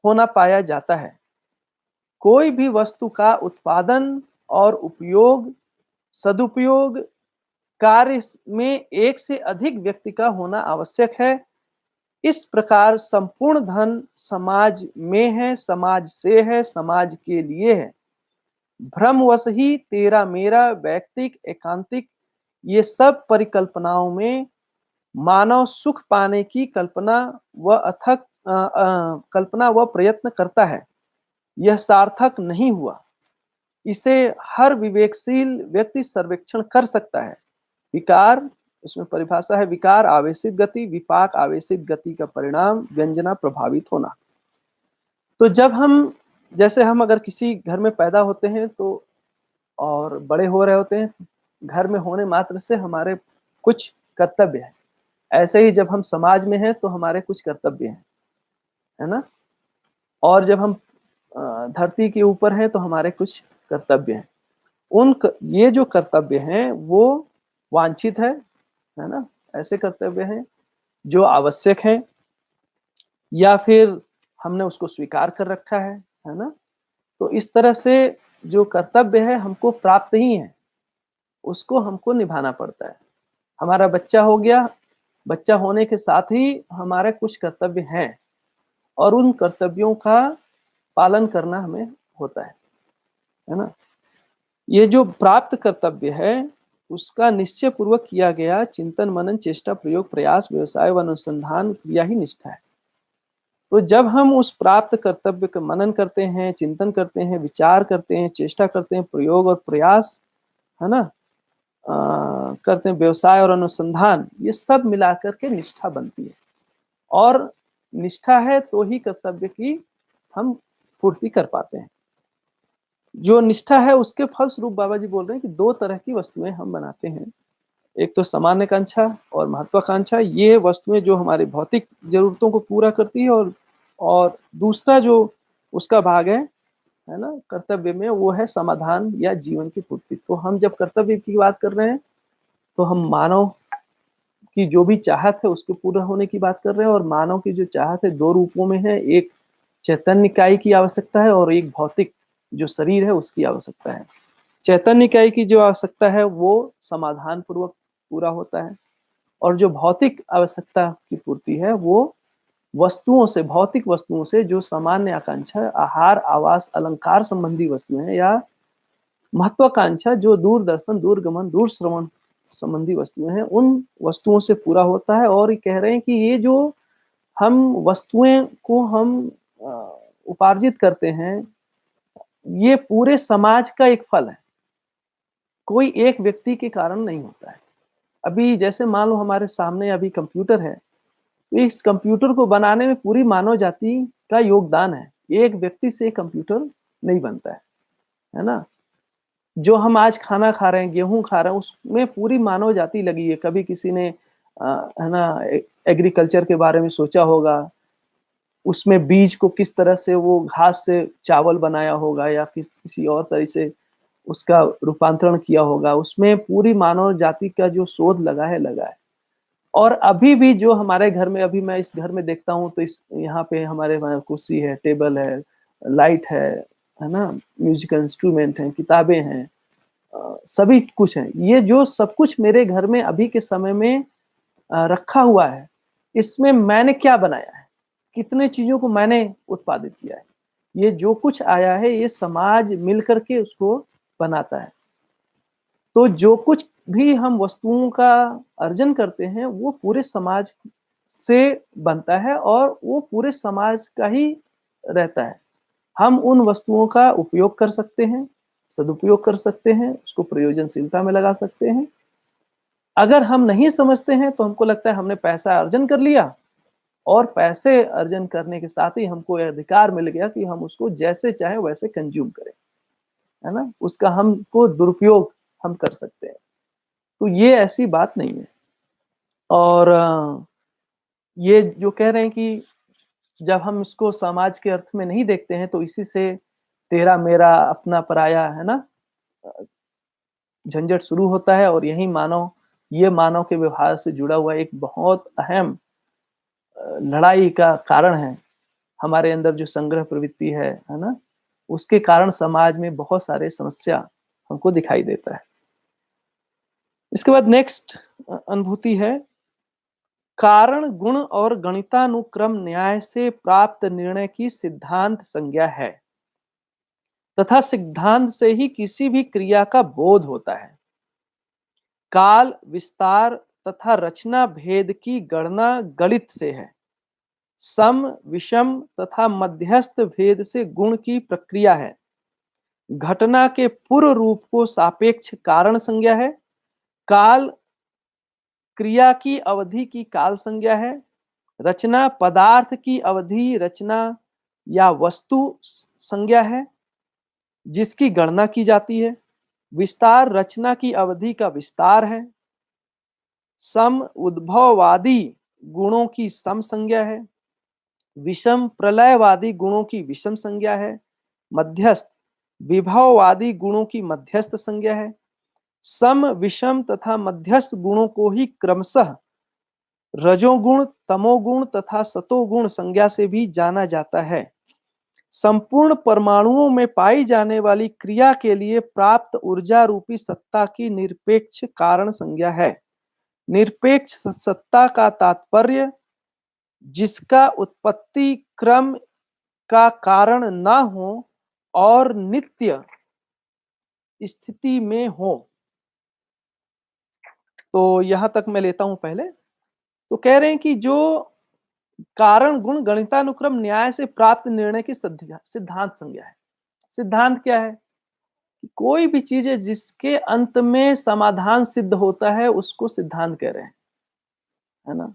Speaker 1: होना पाया जाता है। कोई भी वस्तु का उत्पादन और उपयोग, सदुपयोग कार्य में एक से अधिक व्यक्ति का होना आवश्यक है। इस प्रकार संपूर्ण धन समाज में है, समाज से है, समाज के लिए है। भ्रमवश ही तेरा मेरा, वैयक्तिक, एकांतिक, ये सब परिकल्पनाओं में मानव सुख पाने की कल्पना व अथक कल्पना व प्रयत्न करता है, यह सार्थक नहीं हुआ। इसे हर विवेकशील व्यक्ति सर्वेक्षण कर सकता है। विकार, उसमें परिभाषा है, विकार आवेशित गति, विपाक आवेशित गति का परिणाम व्यंजना प्रभावित होना। तो जब हम, जैसे हम अगर किसी घर में पैदा होते हैं तो और बड़े हो रहे होते हैं, घर में होने मात्र से हमारे कुछ कर्तव्य हैं। ऐसे ही जब हम समाज में हैं तो हमारे कुछ कर्तव्य हैं, है ना? और जब हम धरती के ऊपर हैं तो हमारे कुछ कर्तव्य हैं। ये जो कर्तव्य हैं वो वांछित है ना? ऐसे कर्तव्य हैं जो आवश्यक हैं, या फिर हमने उसको स्वीकार कर रखा है ना? तो इस तरह से जो कर्तव्य है हमको प्राप्त ही है, उसको हमको निभाना पड़ता है। हमारा बच्चा हो गया, बच्चा होने के साथ ही हमारे कुछ कर्तव्य हैं और उन कर्तव्यों का पालन करना हमें होता है ना? ये जो प्राप्त कर्तव्य है, उसका निश्चय पूर्वक किया गया चिंतन, मनन, चेष्टा, प्रयोग, प्रयास, व्यवसाय व अनुसंधान क्रिया ही निष्ठा है। तो जब हम उस प्राप्त कर्तव्य का मनन करते हैं, चिंतन करते हैं, विचार करते हैं, चेष्टा करते हैं, प्रयोग और प्रयास, है ना? करते हैं, व्यवसाय और अनुसंधान, ये सब मिलाकर के निष्ठा बनती है। और निष्ठा है तो ही कर्तव्य की हम पूर्ति कर पाते हैं। जो निष्ठा है उसके फलस्वरूप बाबा जी बोल रहे हैं कि 2 तरह की वस्तुएँ हम बनाते हैं। एक तो सामान्यकांक्षा और महत्वाकांक्षा, ये वस्तुएँ जो हमारी भौतिक ज़रूरतों को पूरा करती है, और दूसरा जो उसका भाग है ना, कर्तव्य में, वो है समाधान या जीवन की पूर्ति। तो हम जब कर्तव्य की बात कर रहे हैं, तो हम मानव की जो भी चाहत है उसके पूरा होने की बात कर रहे हैं, और मानव की जो चाहत है 2 रूपों में है, एक चैतन्य इकाई की आवश्यकता है और एक भौतिक जो शरीर है उसकी आवश्यकता है। चैतन्य इकाई की जो आवश्यकता है वो समाधान पूर्वक पूरा होता है, और जो भौतिक आवश्यकता की पूर्ति है वो वस्तुओं से, भौतिक वस्तुओं से, जो सामान्य आकांक्षा आहार, आवास, अलंकार संबंधी वस्तुएं हैं, या महत्वाकांक्षा जो दूरदर्शन, दूरगमन, दूरश्रवण संबंधी वस्तुएं हैं, उन वस्तुओं से पूरा होता है। और ये कह रहे हैं कि ये जो हम वस्तुएं को हम उपार्जित करते हैं, ये पूरे समाज का एक फल है, कोई एक व्यक्ति के कारण नहीं होता है। अभी जैसे मान लो हमारे सामने अभी कंप्यूटर है, तो इस कंप्यूटर को बनाने में पूरी मानव जाति का योगदान है। एक व्यक्ति से कंप्यूटर नहीं बनता है ना? जो हम आज खाना खा रहे हैं, गेहूँ खा रहे हैं, उसमें पूरी मानव जाति लगी है। कभी किसी ने है ना, एग्रीकल्चर के बारे में सोचा होगा, उसमें बीज को किस तरह से वो घास से चावल बनाया होगा, या किसी और तरह से उसका रूपांतरण किया होगा। उसमें पूरी मानव जाति का जो शोध लगा है। और अभी भी जो हमारे घर में, अभी मैं इस घर में देखता हूँ तो इस यहाँ पे हमारे वहाँ कुर्सी है, टेबल है, लाइट है ना? म्यूजिकल इंस्ट्रूमेंट हैं, किताबें हैं, सभी कुछ है। ये जो सब कुछ मेरे घर में अभी के समय में रखा हुआ है, इसमें मैंने क्या बनाया है? कितने चीज़ों को मैंने उत्पादित किया है? ये जो कुछ आया है, ये समाज मिल कर के उसको बनाता है। तो जो कुछ भी हम वस्तुओं का अर्जन करते हैं, वो पूरे समाज से बनता है और वो पूरे समाज का ही रहता है। हम उन वस्तुओं का उपयोग कर सकते हैं, सदुपयोग कर सकते हैं, उसको प्रयोजनशीलता में लगा सकते हैं। अगर हम नहीं समझते हैं तो हमको लगता है हमने पैसा अर्जन कर लिया, और पैसे अर्जन करने के साथ ही हमको ये अधिकार मिल गया कि हम उसको जैसे चाहे वैसे कंज़्यूम करें, है ना? उसका हमको दुरुपयोग हम कर सकते हैं। तो ये ऐसी बात नहीं है। और ये जो कह रहे हैं कि जब हम इसको समाज के अर्थ में नहीं देखते हैं तो इसी से तेरा मेरा अपना पराया, है ना, झंझट शुरू होता है, और यही ये मानव के व्यवहार से जुड़ा हुआ एक बहुत अहम लड़ाई का कारण है। हमारे अंदर जो संग्रह प्रवृत्ति है ना? उसके कारण समाज में बहुत सारे समस्या हमको दिखाई देता है। इसके बाद नेक्स्ट अनुभूति है, कारण गुण और गणितानुक्रम न्याय से प्राप्त निर्णय की सिद्धांत संज्ञा है, तथा सिद्धांत से ही किसी भी क्रिया का बोध होता है। काल, विस्तार तथा रचना भेद की गणना गणित से है। सम, विषम तथा मध्यस्थ भेद से गुण की प्रक्रिया है। घटना के पूर्व रूप को सापेक्ष कारण संज्ञा है। काल क्रिया की अवधि की काल संज्ञा है। रचना पदार्थ की अवधि रचना या वस्तु संज्ञा है जिसकी गणना की जाती है। विस्तार रचना की अवधि का विस्तार है। सम उद्भववादी गुणों की सम संज्ञा है। विषम प्रलयवादी गुणों की विषम संज्ञा है। मध्यस्थ विभववादी गुणों की मध्यस्थ संज्ञा है। सम, विषम तथा मध्यस्थ गुणों को ही क्रमशः रजोगुण, तमोगुण तथा सतोगुण संज्ञा से भी जाना जाता है। संपूर्ण परमाणुओं में पाई जाने वाली क्रिया के लिए प्राप्त ऊर्जा रूपी सत्ता की निरपेक्ष कारण संज्ञा है। निरपेक्ष सत्ता का तात्पर्य जिसका उत्पत्ति क्रम का कारण न हो और नित्य स्थिति में हो। तो यहां तक मैं लेता हूं पहले। तो कह रहे हैं कि जो कारण गुण गणितानुक्रम न्याय से प्राप्त निर्णय की सिद्धांत संज्ञा है। सिद्धांत क्या है? कोई भी चीज है जिसके अंत में समाधान सिद्ध होता है उसको सिद्धांत कह रहे हैं, है ना।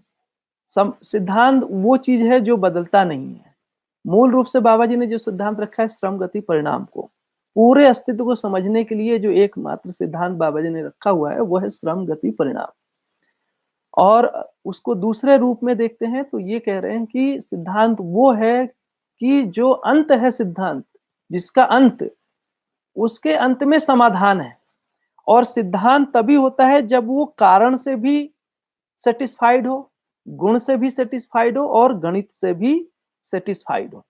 Speaker 1: सिद्धांत वो चीज है जो बदलता नहीं है। मूल रूप से बाबा जी ने जो सिद्धांत रखा है श्रम गति परिणाम को पूरे अस्तित्व को समझने के लिए जो एकमात्र सिद्धांत बाबा जी ने रखा हुआ है वो है श्रम गति परिणाम। और उसको दूसरे रूप में देखते हैं तो ये कह रहे हैं कि सिद्धांत वो है कि जो अंत है, सिद्धांत जिसका अंत, उसके अंत में समाधान है। और सिद्धांत तभी होता है जब वो कारण से भी सेटिस्फाइड हो, गुण से भी सेटिस्फाइड हो और गणित से भी सेटिस्फाइड हो।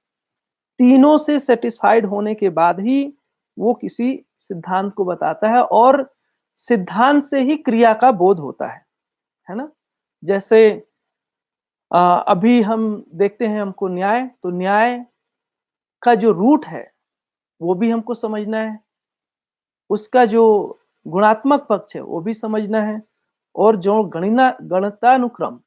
Speaker 1: तीनों से सेटिस्फाइड होने के बाद ही वो किसी सिद्धांत को बताता है और सिद्धांत से ही क्रिया का बोध होता है ना। जैसे अभी हम देखते हैं हमको न्याय, तो न्याय का जो रूट है वो भी हमको समझना है, उसका जो गुणात्मक पक्ष है वो भी समझना है, और जो गणितानुक्रम,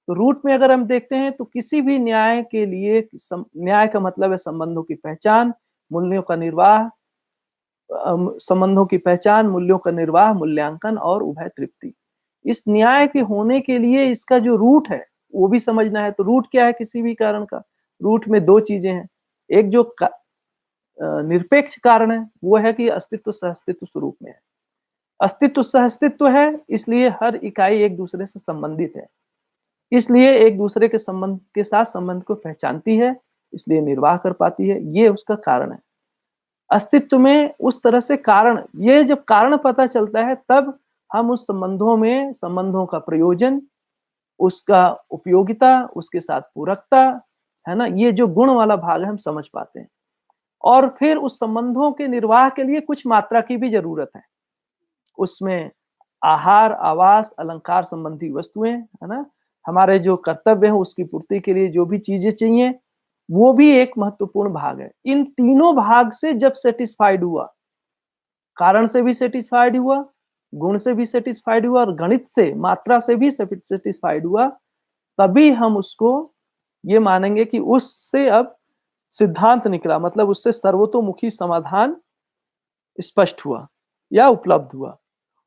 Speaker 1: तो रूट में अगर हम देखते हैं तो किसी भी न्याय के लिए न्याय का मतलब है संबंधों की पहचान, मूल्यों का निर्वाह, संबंधों की पहचान, मूल्यों का निर्वाह, मूल्यांकन और उभय तृप्ति। इस न्याय के होने के लिए इसका जो रूट है वो भी समझना है। तो रूट क्या है किसी भी कारण का? रूट में दो चीजें हैं। एक जो निरपेक्ष कारण है वो है कि अस्तित्व सहअस्तित्व स्वरूप में है। अस्तित्व सहअस्तित्व है इसलिए हर इकाई एक दूसरे से संबंधित है, इसलिए एक दूसरे के संबंध के साथ संबंध को पहचानती है, इसलिए निर्वाह कर पाती है। ये उसका कारण है। अस्तित्व में उस तरह से कारण, ये जब कारण पता चलता है तब हम उस संबंधों में, संबंधों का प्रयोजन, उसका उपयोगिता, उसके साथ पूरकता, है ना, ये जो गुण वाला भाग है हम समझ पाते हैं। और फिर उस संबंधों के निर्वाह के लिए कुछ मात्रा की भी जरूरत है। उसमें आहार, आवास, अलंकार संबंधी वस्तुएं, है ना, हमारे जो कर्तव्य है उसकी पूर्ति के लिए जो भी चीजें चाहिए वो भी एक महत्वपूर्ण भाग है। इन तीनों भाग से जब सेटिस्फाइड हुआ, कारण से भी सेटिस्फाइड हुआ, गुण से भी सेटिस्फाइड हुआ और गणित से, मात्रा से भी सेटिस्फाइड हुआ, तभी हम उसको ये मानेंगे कि उससे अब सिद्धांत निकला, मतलब उससे सर्वतोमुखी समाधान स्पष्ट हुआ या उपलब्ध हुआ।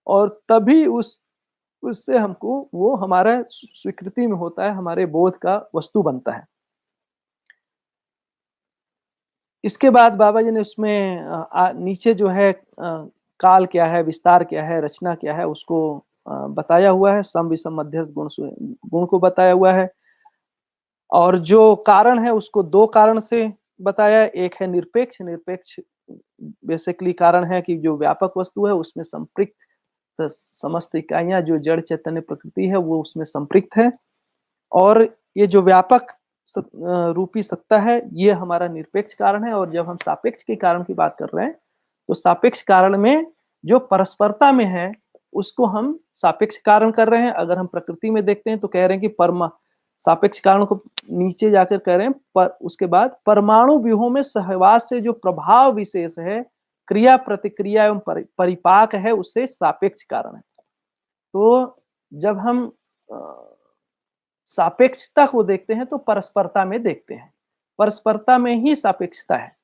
Speaker 1: और तभी उससे हमको वो हमारा स्वीकृति में होता है, हमारे बोध का वस्तु बनता है। इसके बाद बाबा जी ने उसमें नीचे जो है काल क्या है, विस्तार क्या है, रचना क्या है, उसको बताया हुआ है। सम, विषम, मध्यस्थ गुण को बताया हुआ है। और जो कारण है उसको दो कारण से बताया। एक है निरपेक्ष। निरपेक्ष बेसिकली कारण है कि जो व्यापक वस्तु है उसमें संपृक्त समस्त इकाइयां, जो जड़ चैतन्य प्रकृति है वो उसमें संपृक्त है। और ये जो व्यापक रूपी सत्ता है ये हमारा निरपेक्ष कारण है। और जब हम सापेक्ष के कारण की बात कर रहे हैं तो सापेक्ष कारण में जो परस्परता में है उसको हम सापेक्ष कारण कर रहे हैं। अगर हम प्रकृति में देखते हैं तो कह रहे हैं कि सापेक्ष कारण को नीचे जाकर कह रहे हैं पर उसके बाद परमाणु व्यूहों में सहवास से जो प्रभाव विशेष है, क्रिया प्रतिक्रिया एवं परिपाक है, उससे सापेक्ष कारण है। तो जब हम सापेक्षता को देखते हैं तो परस्परता में देखते हैं। परस्परता में ही सापेक्षता है।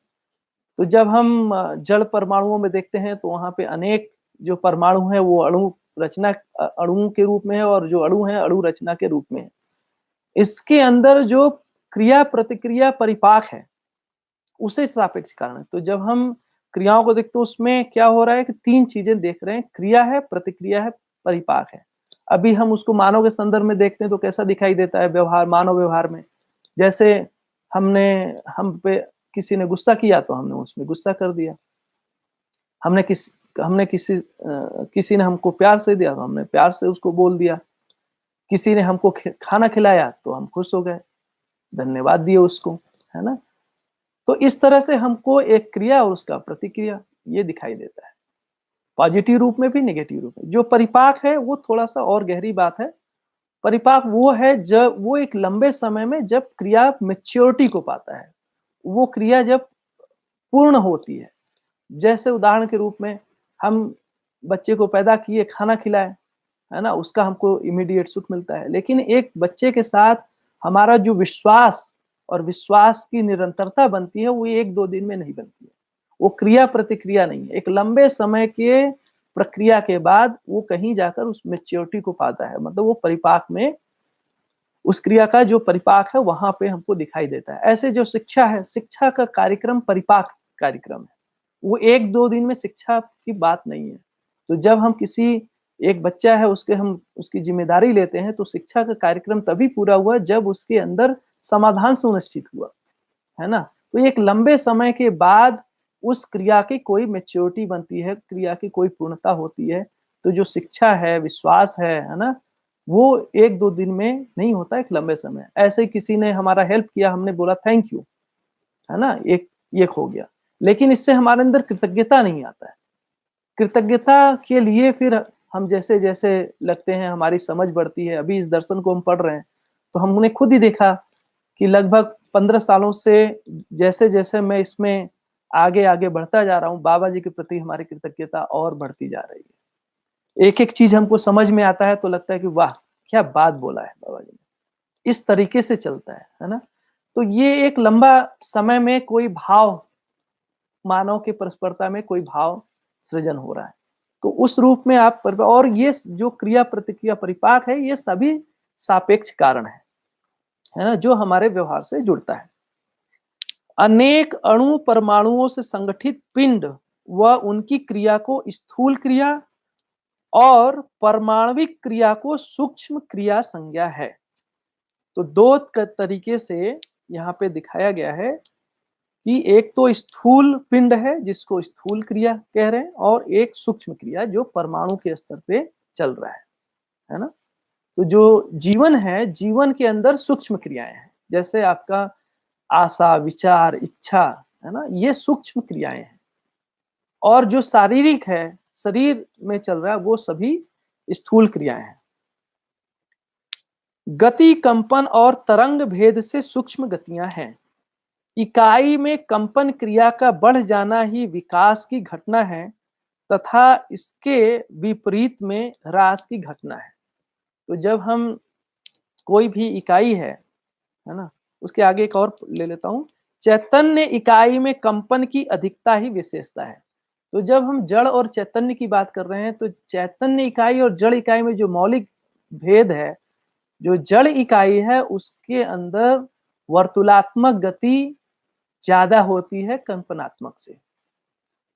Speaker 1: तो जब हम जड़ परमाणुओं में देखते हैं तो वहाँ पे अनेक जो परमाणु हैं वो अणुओं के रूप में है, और जो अणु हैं अणु रचना के रूप में है। इसके अंदर जो क्रिया प्रतिक्रिया परिपाक है उसे सापेक्ष कारण है। तो जब हम क्रियाओं को देखते हैं उसमें क्या हो रहा है कि 3 चीजें देख रहे हैं, क्रिया है, प्रतिक्रिया है, परिपाक है। अभी हम उसको मानव के संदर्भ में देखते हैं तो कैसा दिखाई देता है व्यवहार, मानव व्यवहार में। जैसे हम पे किसी ने गुस्सा किया तो हमने उसमें गुस्सा कर दिया। हमने किसी ने हमको प्यार से दिया तो हमने प्यार से उसको बोल दिया। किसी ने हमको खाना खिलाया तो हम खुश हो गए, धन्यवाद दिए उसको, है ना? तो इस तरह से हमको एक क्रिया और उसका प्रतिक्रिया ये दिखाई देता है, पॉजिटिव रूप में भी, नेगेटिव रूप में। जो परिपाक है वो थोड़ा-सा और गहरी बात है। परिपाक वो है जब वो एक लंबे समय में जब क्रिया मैच्योरिटी को पाता है, वो क्रिया जब पूर्ण होती है। जैसे उदाहरण के रूप में हम बच्चे को पैदा किए, खाना खिलाए, है ना? उसका हमको इमीडिएट सुख मिलता है। लेकिन एक बच्चे के साथ हमारा जो विश्वास और विश्वास की निरंतरता बनती है, वो 1-2 दिन में नहीं बनती है। वो क्रिया-प्रतिक्रिया नहीं है। एक लंबे समय के प्रक्रिया के बाद वो कहीं जाकर उस मैच्योरिटी को पाता है। मतलब वो परिपाक में उस क्रिया का जो परिपाक है वहाँ पे हमको दिखाई देता है। ऐसे जो शिक्षा है, शिक्षा का कार्यक्रम परिपाक कार्यक्रम है। वो 1-2 दिन में शिक्षा की बात नहीं है। तो जब हम एक बच्चा है हम उसकी ज़िम्मेदारी लेते हैं तो शिक्षा का कार्यक्रम तभी पूरा हुआ जब उसके अंदर समाधान सुनिश्चित हुआ, है ना? तो एक लंबे समय के बाद उस क्रिया की कोई मैच्योरिटी बनती है, क्रिया की कोई पूर्णता होती है। तो जो शिक्षा है, विश्वास है ना? वो 1-2 दिन में नहीं होता, एक लंबे समय। ऐसे ही किसी ने हमारा हेल्प किया, हमने बोला थैंक यू, है ना? एक हो गया। लेकिन इससे हमारे अंदर कृतज्ञता नहीं आता है। कृतज्ञता के लिए फिर हम जैसे-जैसे लगते हैं, हमारी समझ बढ़ती है। अभी इस दर्शन को हम पढ़ रहे हैं, तो हमने खुद ही देखा कि लगभग 15 सालों से जैसे-जैसे मैं इसमें आगे-आगे बढ़ता जा रहा हूँ, बाबा जी के प्रति हमारी कृतज्ञता और बढ़ती जा रही है। एक-एक चीज़ हमको समझ में आता है तो लगता है कि वाह! क्या बात बोला है बाबा जी ने। इस तरीके से चलता है ना? तो ये एक लंबा समय में कोई भाव, मानव की परस्परता में कोई भाव सृजन हो रहा है। तो उस रूप में और ये जो क्रिया प्रतिक्रिया परिपाक है, ये सभी सापेक्ष कारण है ना? जो हमारे व्यवहार से जुड़ता है। अनेक अणु परमाणुओं से संगठित पिंड व उनकी क्रिया को स्थूल क्रिया और परमाणविक क्रिया को सूक्ष्म क्रिया संज्ञा है। तो 2 तरीके से यहाँ पे दिखाया गया है कि एक तो स्थूल पिंड है जिसको स्थूल क्रिया कह रहे हैं, और एक सूक्ष्म क्रिया जो परमाणु के स्तर पे चल रहा है ना? तो जो जीवन है, जीवन के अंदर सूक्ष्म क्रियाएं हैं। जैसे आपका आशा, विचार, इच्छा, है ना? ये सूक्ष्म क्रियाएं हैं। और जो शारीरिक है, शरीर में चल रहा है, वो सभी स्थूल क्रियाएं हैं। गति, कंपन और तरंग भेद से सूक्ष्म गतियां हैं। इकाई में कंपन क्रिया का बढ़ जाना ही विकास की घटना है तथा इसके विपरीत में ह्रास की घटना है। तो जब हम कोई भी इकाई है ना? उसके आगे एक और ले लेता हूँ। चैतन्य इकाई में कंपन की अधिकता ही विशेषता है। तो जब हम जड़ और चैतन्य की बात कर रहे हैं तो चैतन्य इकाई और जड़ इकाई में जो मौलिक भेद है, जो जड़ इकाई है उसके अंदर वर्तुलात्मक गति ज्यादा होती है कंपनात्मक से,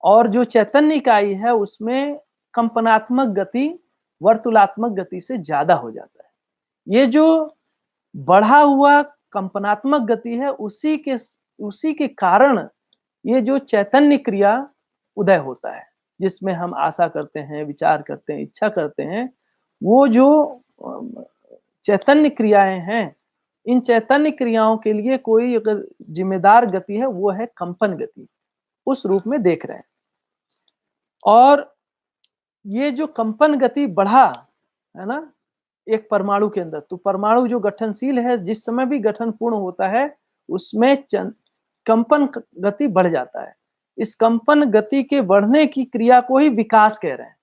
Speaker 1: और जो चैतन्य इकाई है उसमें कंपनात्मक गति वर्तुलात्मक गति से ज्यादा हो जाता है। ये जो बढ़ा हुआ कंपनात्मक गति है उसी के कारण ये जो चैतन्य क्रिया उदय होता है, जिसमें हम आशा करते हैं, विचार करते हैं, इच्छा करते हैं। वो जो चैतन्य क्रियाएं हैं, इन चैतन्य क्रियाओं के लिए कोई अगर जिम्मेदार गति है वो है कंपन गति, उस रूप में देख रहे हैं। और ये जो कंपन गति बढ़ा, है ना, एक परमाणु के अंदर, तो परमाणु जो गठनशील है, जिस समय भी गठन पूर्ण होता है उसमें कंपन गति बढ़ जाता है। इस कंपन गति के बढ़ने की क्रिया को ही विकास कह रहे हैं।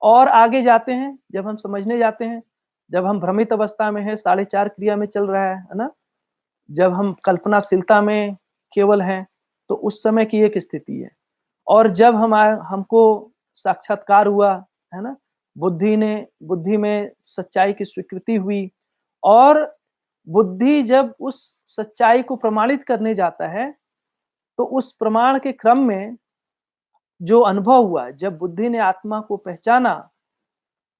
Speaker 1: और आगे जाते हैं, जब हम समझने जाते हैं जब हम भ्रमित अवस्था में है, 4.5 क्रिया में चल रहा है ना? जब हम कल्पनाशीलता में केवल हैं, तो उस समय की एक स्थिति है। और जब हमको साक्षात्कार हुआ, है ना? बुद्धि में सच्चाई की स्वीकृति हुई और बुद्धि जब उस सच्चाई को प्रमाणित करने जाता है, तो उस प्रमाण के क्रम में जो अनुभव हुआ, जब बुद्धि ने आत्मा को पहचाना,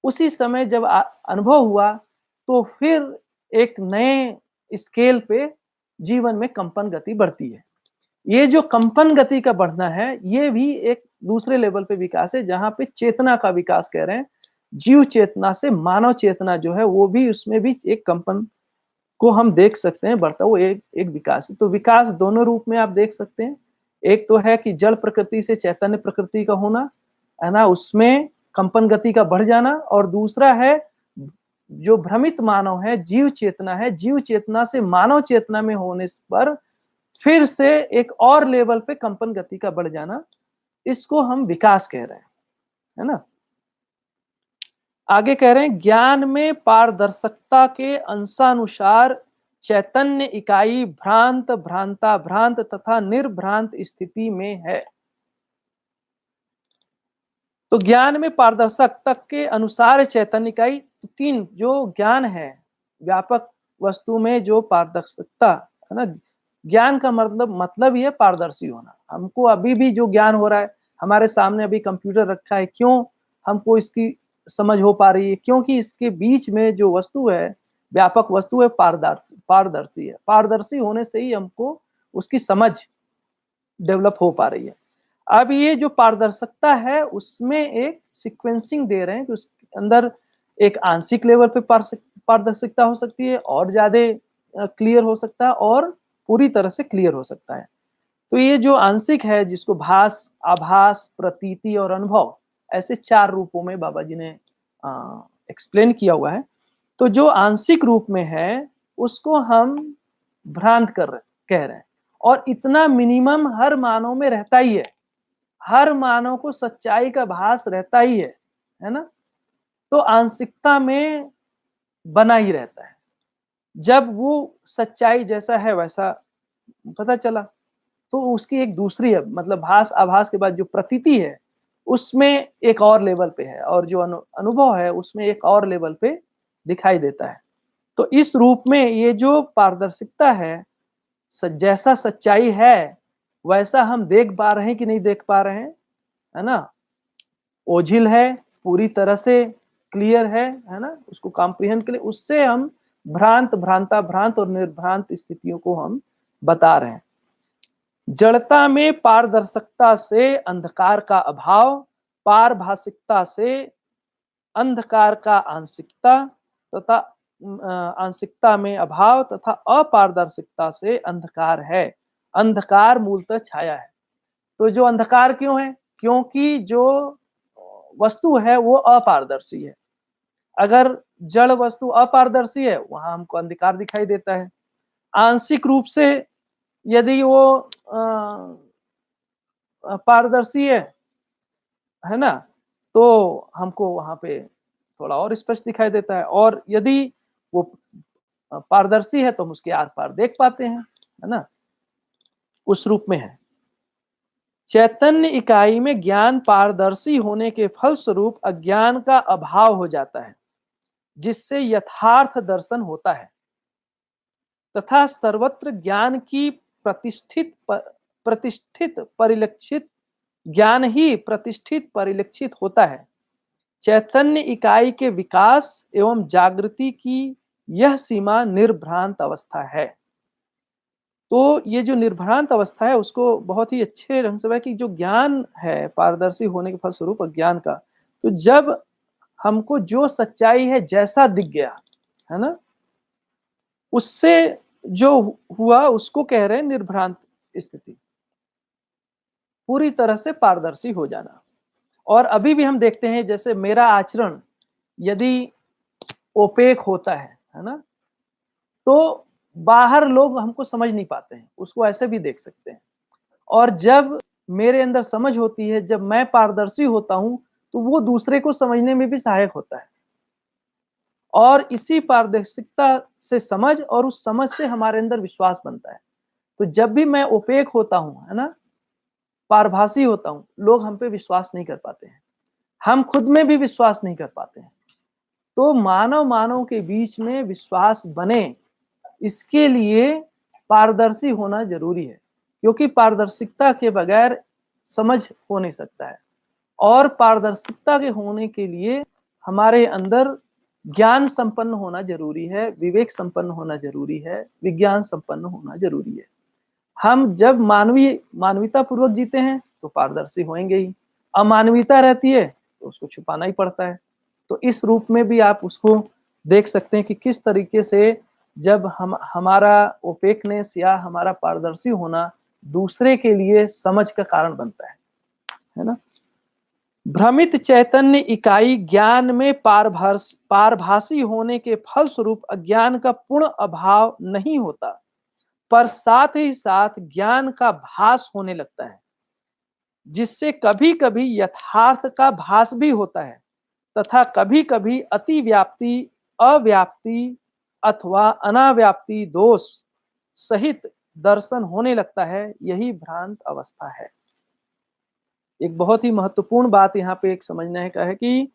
Speaker 1: उसी समय जब अनुभव हुआ, तो फिर एक नए स्केल पे जीवन में कंपन गति बढ़ती है। ये जो कंपन गति का बढ़ना है, ये भी एक दूसरे लेवल पे विकास है, जहाँ पे चेतना का विकास कह रहे हैं। जीव चेतना से मानव चेतना जो है, वो भी उसमें भी एक कंपन को हम देख सकते हैं बढ़ता, वो एक विकास है। तो विकास दोनों रूप में आप देख सकते हैं। एक तो है कि जड़ प्रकृति से चैतन्य प्रकृति का होना, है ना? उसमें कंपन गति का बढ़ जाना, और दूसरा है जो भ्रमित मानव है, जीव चेतना है, जीव चेतना से मानव चेतना में होने पर फिर से एक और लेवल पे कंपन गति का बढ़ जाना, इसको हम विकास कह रहे हैं, है ना? आगे कह रहे हैं, ज्ञान में पारदर्शकता के अंशानुसार चैतन्य इकाई भ्रांत, भ्रांताभ्रांत तथा निर्भ्रांत स्थिति में है। तो ज्ञान में पारदर्शकता के अनुसार चैतन्य इकाई, तो 3 जो ज्ञान है, व्यापक वस्तु में जो पारदर्शकता है ना, ज्ञान का मतलब ही है पारदर्शी होना। हमको अभी भी जो ज्ञान हो रहा है, हमारे सामने अभी कंप्यूटर रखा है, क्यों हमको इसकी समझ हो पा रही है? क्योंकि इसके बीच में जो वस्तु है, व्यापक वस्तु है, पारदर्शी है। पारदर्शी होने से ही हमको उसकी समझ डेवलप हो पा रही है। अब ये जो पारदर्शकता है, उसमें एक सीक्वेंसिंग दे रहे हैं कि उसके अंदर एक आंशिक लेवल पे पारदर्शिकता हो सकती है, और ज्यादा क्लियर हो सकता है, और पूरी तरह से क्लियर हो सकता है। तो ये जो आंशिक है, जिसको भास, आभास, प्रतीति और अनुभव, ऐसे 4 रूपों में बाबा जी ने एक्सप्लेन किया हुआ है। तो जो आंशिक रूप में है, उसको हम भ्रांत कह रहे हैं, और इतना मिनिमम हर मानव में रहता ही है। हर मानव को सच्चाई का भास रहता ही है ना? तो आंशिकता में बना ही रहता है। जब वो सच्चाई जैसा है वैसा पता चला, तो उसकी एक दूसरी है, मतलब भास आभास के बाद जो प्रतीति है, उसमें एक और लेवल पे है, और जो अनुभव है, उसमें एक और लेवल पे दिखाई देता है। तो इस रूप में ये जो पारदर्शिकता है, जैसा सच्चाई है, वैसा हम देख पा रहे हैं कि नहीं देख पा रहे हैं, है ना? ओझिल है, पूरी तरह से क्लियर है ना? उसको कॉम्प्रिहेंड के लिए उससे हम भ्रांत, भ्रांताभ्रांत और निर्भ्रांत स्थितियों को हम बता रहे हैं। जड़ता में पारदर्शकता से अंधकार का अभाव, पारभाषिकता से अंधकार का आंशिकता तथा आंशिकता में अभाव तथा अपारदर्शिकता से अंधकार है। अंधकार मूलतः छाया है। तो जो अंधकार क्यों है? क्योंकि जो वस्तु है वो अपारदर्शी है। अगर जड़ वस्तु अपारदर्शी है, वहां हमको अंधकार दिखाई देता है। आंशिक रूप से यदि वो पारदर्शी है ना, तो हमको वहां पे थोड़ा और स्पष्ट दिखाई देता है, और यदि वो पारदर्शी है तो हम उसके आर पार देख पाते हैं, है ना? उस रूप में है। चैतन्य इकाई में ज्ञान पारदर्शी होने के फलस्वरूप अज्ञान का अभाव हो जाता है, जिससे यथार्थ दर्शन होता है तथा सर्वत्र ज्ञान की प्रतिष्ठित परिलक्षित ज्ञान ही प्रतिष्ठित परिलक्षित होता है। चैतन्य इकाई के विकास एवं जागृति की यह सीमा निर्भ्रांत अवस्था है। तो ये जो निर्भ्रांत अवस्था है, उसको बहुत ही अच्छे ढंग से कि जो ज्ञान है पारदर्शी होने के फलस्वरूप अज्ञान का, तो जब हमको जो सच्चाई है जैसा दिख गया, है ना, उससे जो हुआ उसको कह रहे हैं निर्भ्रांत स्थिति, पूरी तरह से पारदर्शी हो जाना। और अभी भी हम देखते हैं, जैसे मेरा आचरण यदि ओपेक होता है ना, तो बाहर लोग हमको समझ नहीं पाते हैं, उसको ऐसे भी देख सकते हैं। और जब मेरे अंदर समझ होती है, जब मैं पारदर्शी होता हूं, तो वो दूसरे को समझने में भी सहायक होता है। और इसी पारदर्शिकता से समझ और उस समझ से हमारे अंदर विश्वास बनता है। तो जब भी मैं ओपेक होता हूँ, है ना, पारभासी होता हूँ, लोग हम पे विश्वास नहीं कर पाते हैं। हम खुद में भी विश्वास नहीं कर पाते हैं। तो मानव के बीच में विश्वास बने, इसके लिए पारदर्शी होना ज़रूरी है, क्योंकि पारदर्शिता के बगैर समझ हो नहीं सकता है। और पारदर्शिता के होने के लिए हमारे अंदर ज्ञान संपन्न होना ज़रूरी है, विवेक संपन्न होना ज़रूरी है, विज्ञान संपन्न होना ज़रूरी है। हम जब मानवीयता पूर्वक जीते हैं, तो पारदर्शी होंगे ही। अमानवीयता रहती है, तो उसको छुपाना ही पड़ता है। तो इस रूप में भी आप उसको देख सकते हैं कि किस तरीके से जब हमारा ओपेकनेस या हमारा पारदर्शी होना दूसरे के लिए समझ का कारण बनता है ना? भ्रमित चैतन्य इकाई ज्ञान में पारभासी होने के फलस्वरूप अज्ञान का पूर्ण अभाव नहीं होता, पर साथ ही साथ ज्ञान का भास होने लगता है, जिससे कभी-कभी यथार्थ का भास भी होता है तथा कभी-कभी अतिव्याप्ति, अव्याप्ति अथवा अनाव्याप्ति दोष सहित दर्शन होने लगता है। यही भ्रांत अवस्था है। एक बहुत ही महत्वपूर्ण बात यहाँ पे एक समझने का है कि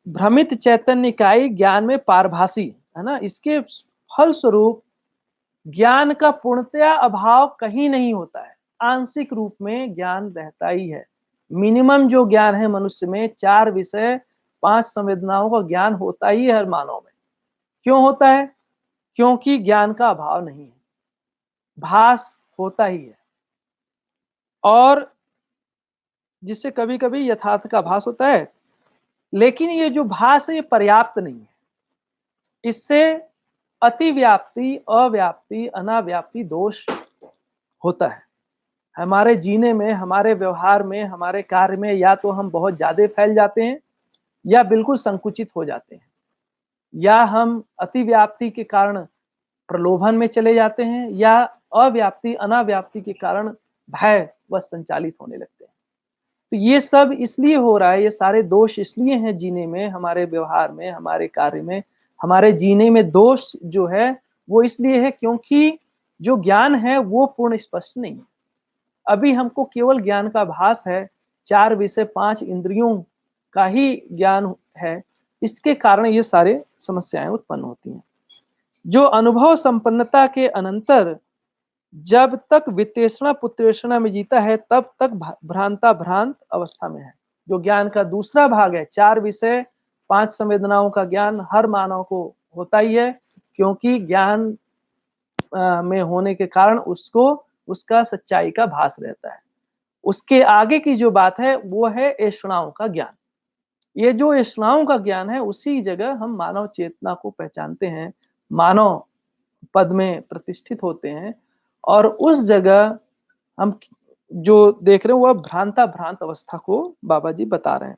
Speaker 1: भ्रमित चैतन्य इकाई ज्ञान में पारभासी, है ना, इसके फलस्वरूप ज्ञान का पूर्णतया अभाव कहीं नहीं होता है। आंशिक रूप में ज्ञान रहता ही है। मिनिमम जो ज्ञान है मनुष्य में 4 विषय 5 संवेदनाओं का ज्ञान होता ही है हर मानव में। क्यों होता है? क्योंकि ज्ञान का अभाव नहीं है, भास होता ही है। और जिससे कभी-कभी यथार्थ का भास होता है, लेकिन ये जो भास है ये पर्याप्त नहीं है। इससे अतिव्याप्ति, अव्याप्ति, अनाव्याप्ति दोष होता है। हमारे जीने में, हमारे व्यवहार में, हमारे कार्य में या तो हम बहुत ज्यादा फैल जाते हैं या बिल्कुल संकुचित हो जाते हैं, या हम अतिव्याप्ति के कारण प्रलोभन में चले जाते हैं, या अव्याप्ति, अनाव्याप्ति के कारण भय व संचालित होने लगते हैं। तो ये सब इसलिए हो रहा है, ये सारे दोष इसलिए हैं जीने में, हमारे व्यवहार में, हमारे कार्य में, हमारे जीने में दोष जो है वो इसलिए है क्योंकि जो ज्ञान है वो पूर्ण स्पष्ट नहीं है। अभी हमको केवल ज्ञान का भास है, 4 विषय 5 इंद्रियों का ही ज्ञान है। इसके कारण ये सारे समस्याएं उत्पन्न होती हैं। जो अनुभव संपन्नता के अनंतर जब तक वित्तेषणा पुत्रेषणा में जीता है, तब तक भ्रांत अवस्था में है। जो ज्ञान का दूसरा भाग है, 4 विषय 5 संवेदनाओं का ज्ञान हर मानव को होता ही है, क्योंकि ज्ञान में होने के कारण उसको उसका सच्चाई का भास रहता है। उसके आगे की जो बात है वो है ऐषणाओं का ज्ञान। ये जो ऐषणाओं का ज्ञान है, उसी जगह हम मानव चेतना को पहचानते हैं, मानव पद में प्रतिष्ठित होते हैं, और उस जगह हम जो देख रहे हैं वह भ्रांत अवस्था को बाबा जी बता रहे हैं।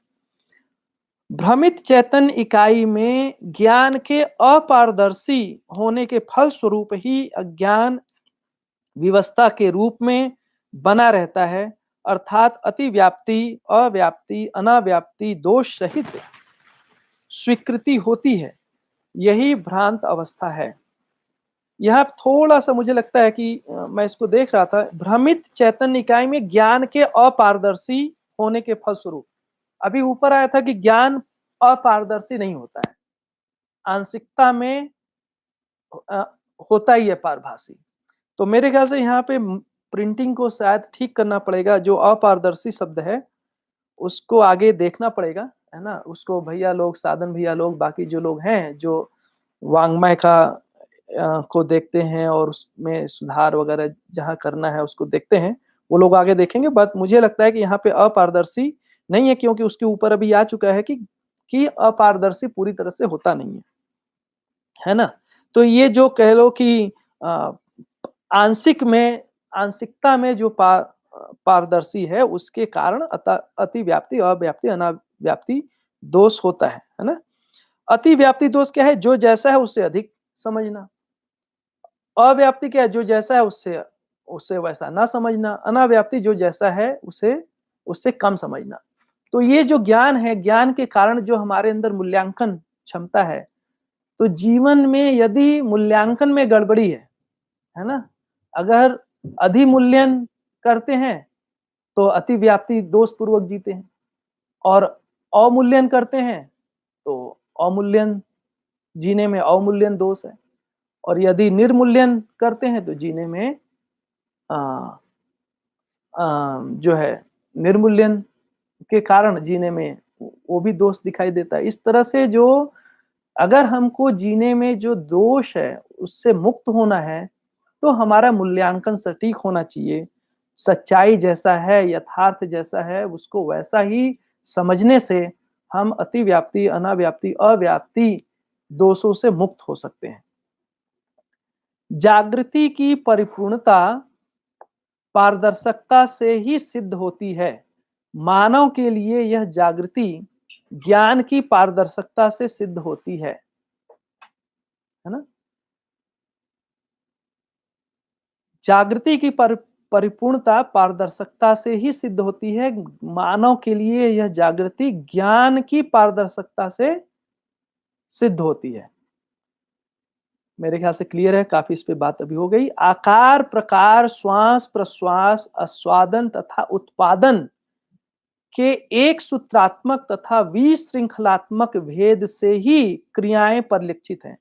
Speaker 1: भ्रमित चैतन्य इकाई में ज्ञान के अपारदर्शी होने के फलस्वरूप ही अज्ञान विवस्था के रूप में बना रहता है, अर्थात अतिव्याप्ति, अव्याप्ति, अनाव्याप्ति दोष सहित स्वीकृति होती है। यही भ्रांत अवस्था है। यह थोड़ा सा मुझे लगता है कि मैं इसको देख रहा था, भ्रमित चैतन्य इकाई में ज्ञान के अपारदर्शी होने के फलस्वरूप, अभी ऊपर आया था कि ज्ञान अपारदर्शी नहीं होता है, आंशिकता में अ, होता ही है पारभासी। तो मेरे ख्याल से यहाँ पे प्रिंटिंग को शायद ठीक करना पड़ेगा, जो अपारदर्शी शब्द है उसको आगे देखना पड़ेगा, है ना? उसको भैया लोग, साधन भैया लोग, बाकी जो लोग हैं जो वाङ्मय का को देखते हैं और उसमें सुधार वगैरह जहाँ करना है उसको देखते हैं, वो लोग आगे देखेंगे। बट मुझे लगता है कि यहाँ पे अपारदर्शी नहीं है, क्योंकि उसके ऊपर अभी आ चुका है कि अपारदर्शी पूरी तरह से होता नहीं है ना? तो ये जो कह लो कि अ, आंशिकता में जो पारदर्शी है, उसके कारण अतिव्याप्ति, अव्याप्ति, अनाव्याप्ति दोष होता है ना? अतिव्याप्ति दोष क्या है? जो जैसा है उससे अधिक समझना। अव्याप्ति क्या है? जो जैसा है उससे उससे वैसा ना समझना। अनाव्याप्ति जो जैसा है उसे उससे कम समझना। तो ये जो ज्ञान है, ज्ञान के कारण जो हमारे अंदर मूल्यांकन क्षमता है, तो जीवन में यदि मूल्यांकन में गड़बड़ी है ना? अगर अधिमूल्यन करते हैं, तो अतिव्याप्ति दोषपूर्वक जीते हैं और अवमूल्यन करते हैं, तो अवमूल्यन जीने में अवमूल्यन दोष है और यदि निर्मूल्यन करते हैं, तो जीने में अ जो है निर्मूल्यन के कारण जीने में वो भी दोष दिखाई देता है। इस तरह से जो अगर हमको जीने में जो दोष है, उससे मुक्त होना है, तो हमारा मूल्यांकन सटीक होना चाहिए। सच्चाई जैसा है, यथार्थ जैसा है, उसको वैसा ही समझने से हम अतिव्याप्ति, अनाव्याप्ति, अव्याप्ति दोषों से मुक्त हो सकते हैं। जागृति की परिपूर्णता पारदर्शकता से ही सिद्ध होती है। मानव के लिए यह जागृति ज्ञान की पारदर्शकता से सिद्ध होती है ना? जागृति की परिपूर्णता पारदर्शकता से ही सिद्ध होती है। मानव के लिए यह जागृति ज्ञान की पारदर्शकता से सिद्ध होती है। मेरे ख्याल से क्लियर है, काफी इस पे बात अभी हो गई। आकार, प्रकार, श्वास, प्रश्वास, आस्वादन तथा उत्पादन के एक सूत्रात्मक तथा विशृंखलात्मक भेद से ही क्रियाएं परिलक्षित हैं।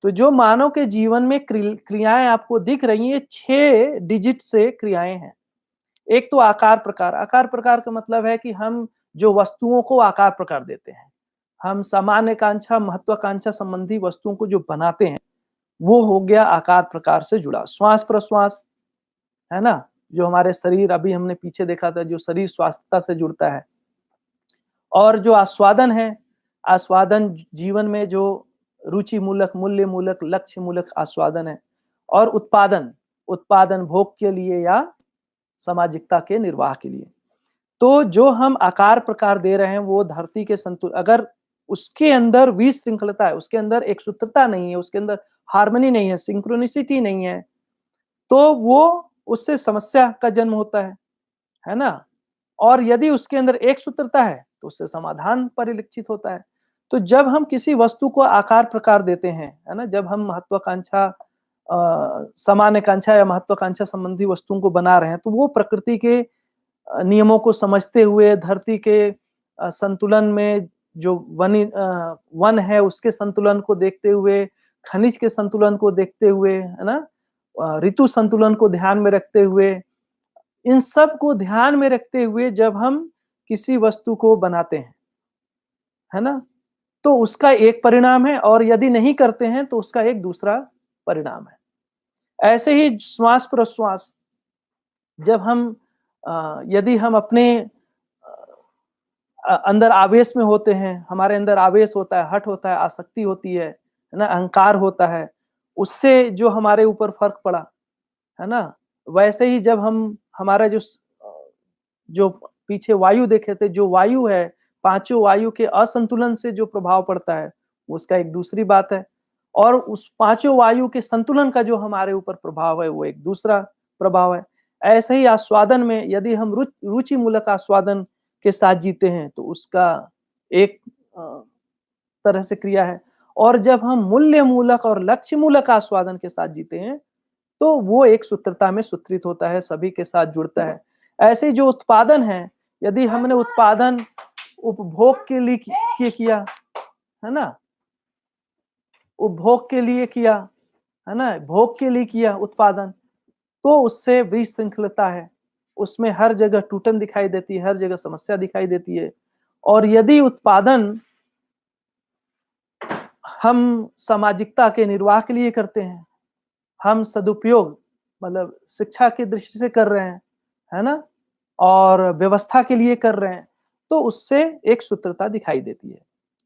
Speaker 1: तो जो मानव के जीवन में क्रियाएं आपको दिख रही हैं, 6 डिजिट से क्रियाएं हैं। एक तो आकार प्रकार। आकार प्रकार का मतलब है कि हम जो वस्तुओं को आकार प्रकार देते हैं, हम सामान्यकांक्षा महत्वाकांक्षा संबंधी वस्तुओं को जो बनाते हैं, वो हो गया आकार प्रकार से जुड़ा। श्वास प्रश्वास है ना, जो हमारे शरीर, अभी हमने पीछे देखा था, जो शरीर स्वास्थ्यता से जुड़ता है। और जो आस्वादन है, आस्वादन जीवन में जो रुचि मूलक, मूल्य मूलक, लक्ष्य मूलक आस्वादन है। और उत्पादन, उत्पादन भोग के लिए या सामाजिकता के निर्वाह के लिए। तो जो हम आकार प्रकार दे रहे हैं, वो धरती के संतुलन, अगर उसके अंदर विशृंखलता है, उसके अंदर एक सूत्रता नहीं है, उसके अंदर हार्मनी नहीं है, सिंक्रोनिसिटी नहीं है, तो वो उससे समस्या का जन्म होता है ना? और यदि उसके अंदर एक सूत्रता है, तो उससे समाधान परिलक्षित होता है। तो जब हम किसी वस्तु को आकार प्रकार देते हैं, है ना? जब हम महत्वाकांक्षा सामान्यकांक्षा या महत्वाकांक्षा संबंधी वस्तुओं को बना रहे हैं, तो वो प्रकृति के नियमों को समझते हुए, धरती के संतुलन में जो वन है, उसके संतुलन को देखते हुए, खनिज के संतुलन को देखते हुए, है ना? ऋतु संतुलन को ध्यान में रखते हुए, इन सब को ध्यान में रखते हुए जब हम किसी वस्तु को बनाते हैं, है ना? तो उसका एक परिणाम है और यदि नहीं करते हैं, तो उसका एक दूसरा परिणाम है। ऐसे ही श्वास प्रश्वास, जब हम यदि हम अपने अंदर आवेश में होते हैं, हमारे अंदर आवेश होता है, हठ होता है, आसक्ति होती है ना? अहंकार होता है, उससे जो हमारे ऊपर फर्क पड़ा, है ना? वैसे ही जब हम हमारा जो पीछे वायु देखे थे, जो वायु है, पांचों वायु के असंतुलन से जो प्रभाव पड़ता है, उसका एक दूसरी बात है। और उस पांचों वायु के संतुलन का जो हमारे ऊपर प्रभाव है, वो एक दूसरा प्रभाव है। ऐसे ही आस्वादन में यदि हम रुचि मूलक आस्वादन के साथ जीते हैं, तो उसका एक तरह से क्रिया है। और जब हम मूल्य मूलक और लक्ष्य मूलक आस्वादन के साथ जीते हैं, तो वो एक सूत्रता में सूत्रित होता है, सभी के साथ जुड़ता है। ऐसे जो उत्पादन है, यदि हमने उत्पादन उपभोग के लिए किया, है ना? उपभोग के लिए किया, है ना? भोग के लिए किया उत्पादन, तो उससे विशृंखलता है। उसमें हर जगह टूटन दिखाई देती है, हर जगह समस्या दिखाई देती है। और यदि उत्पादन हम सामाजिकता के निर्वाह के लिए करते हैं, हम सदुपयोग मतलब शिक्षा की दृष्टि से कर रहे हैं, है ना? और व्यवस्था के लिए कर रहे हैं, तो उससे एक सूत्रता दिखाई देती है।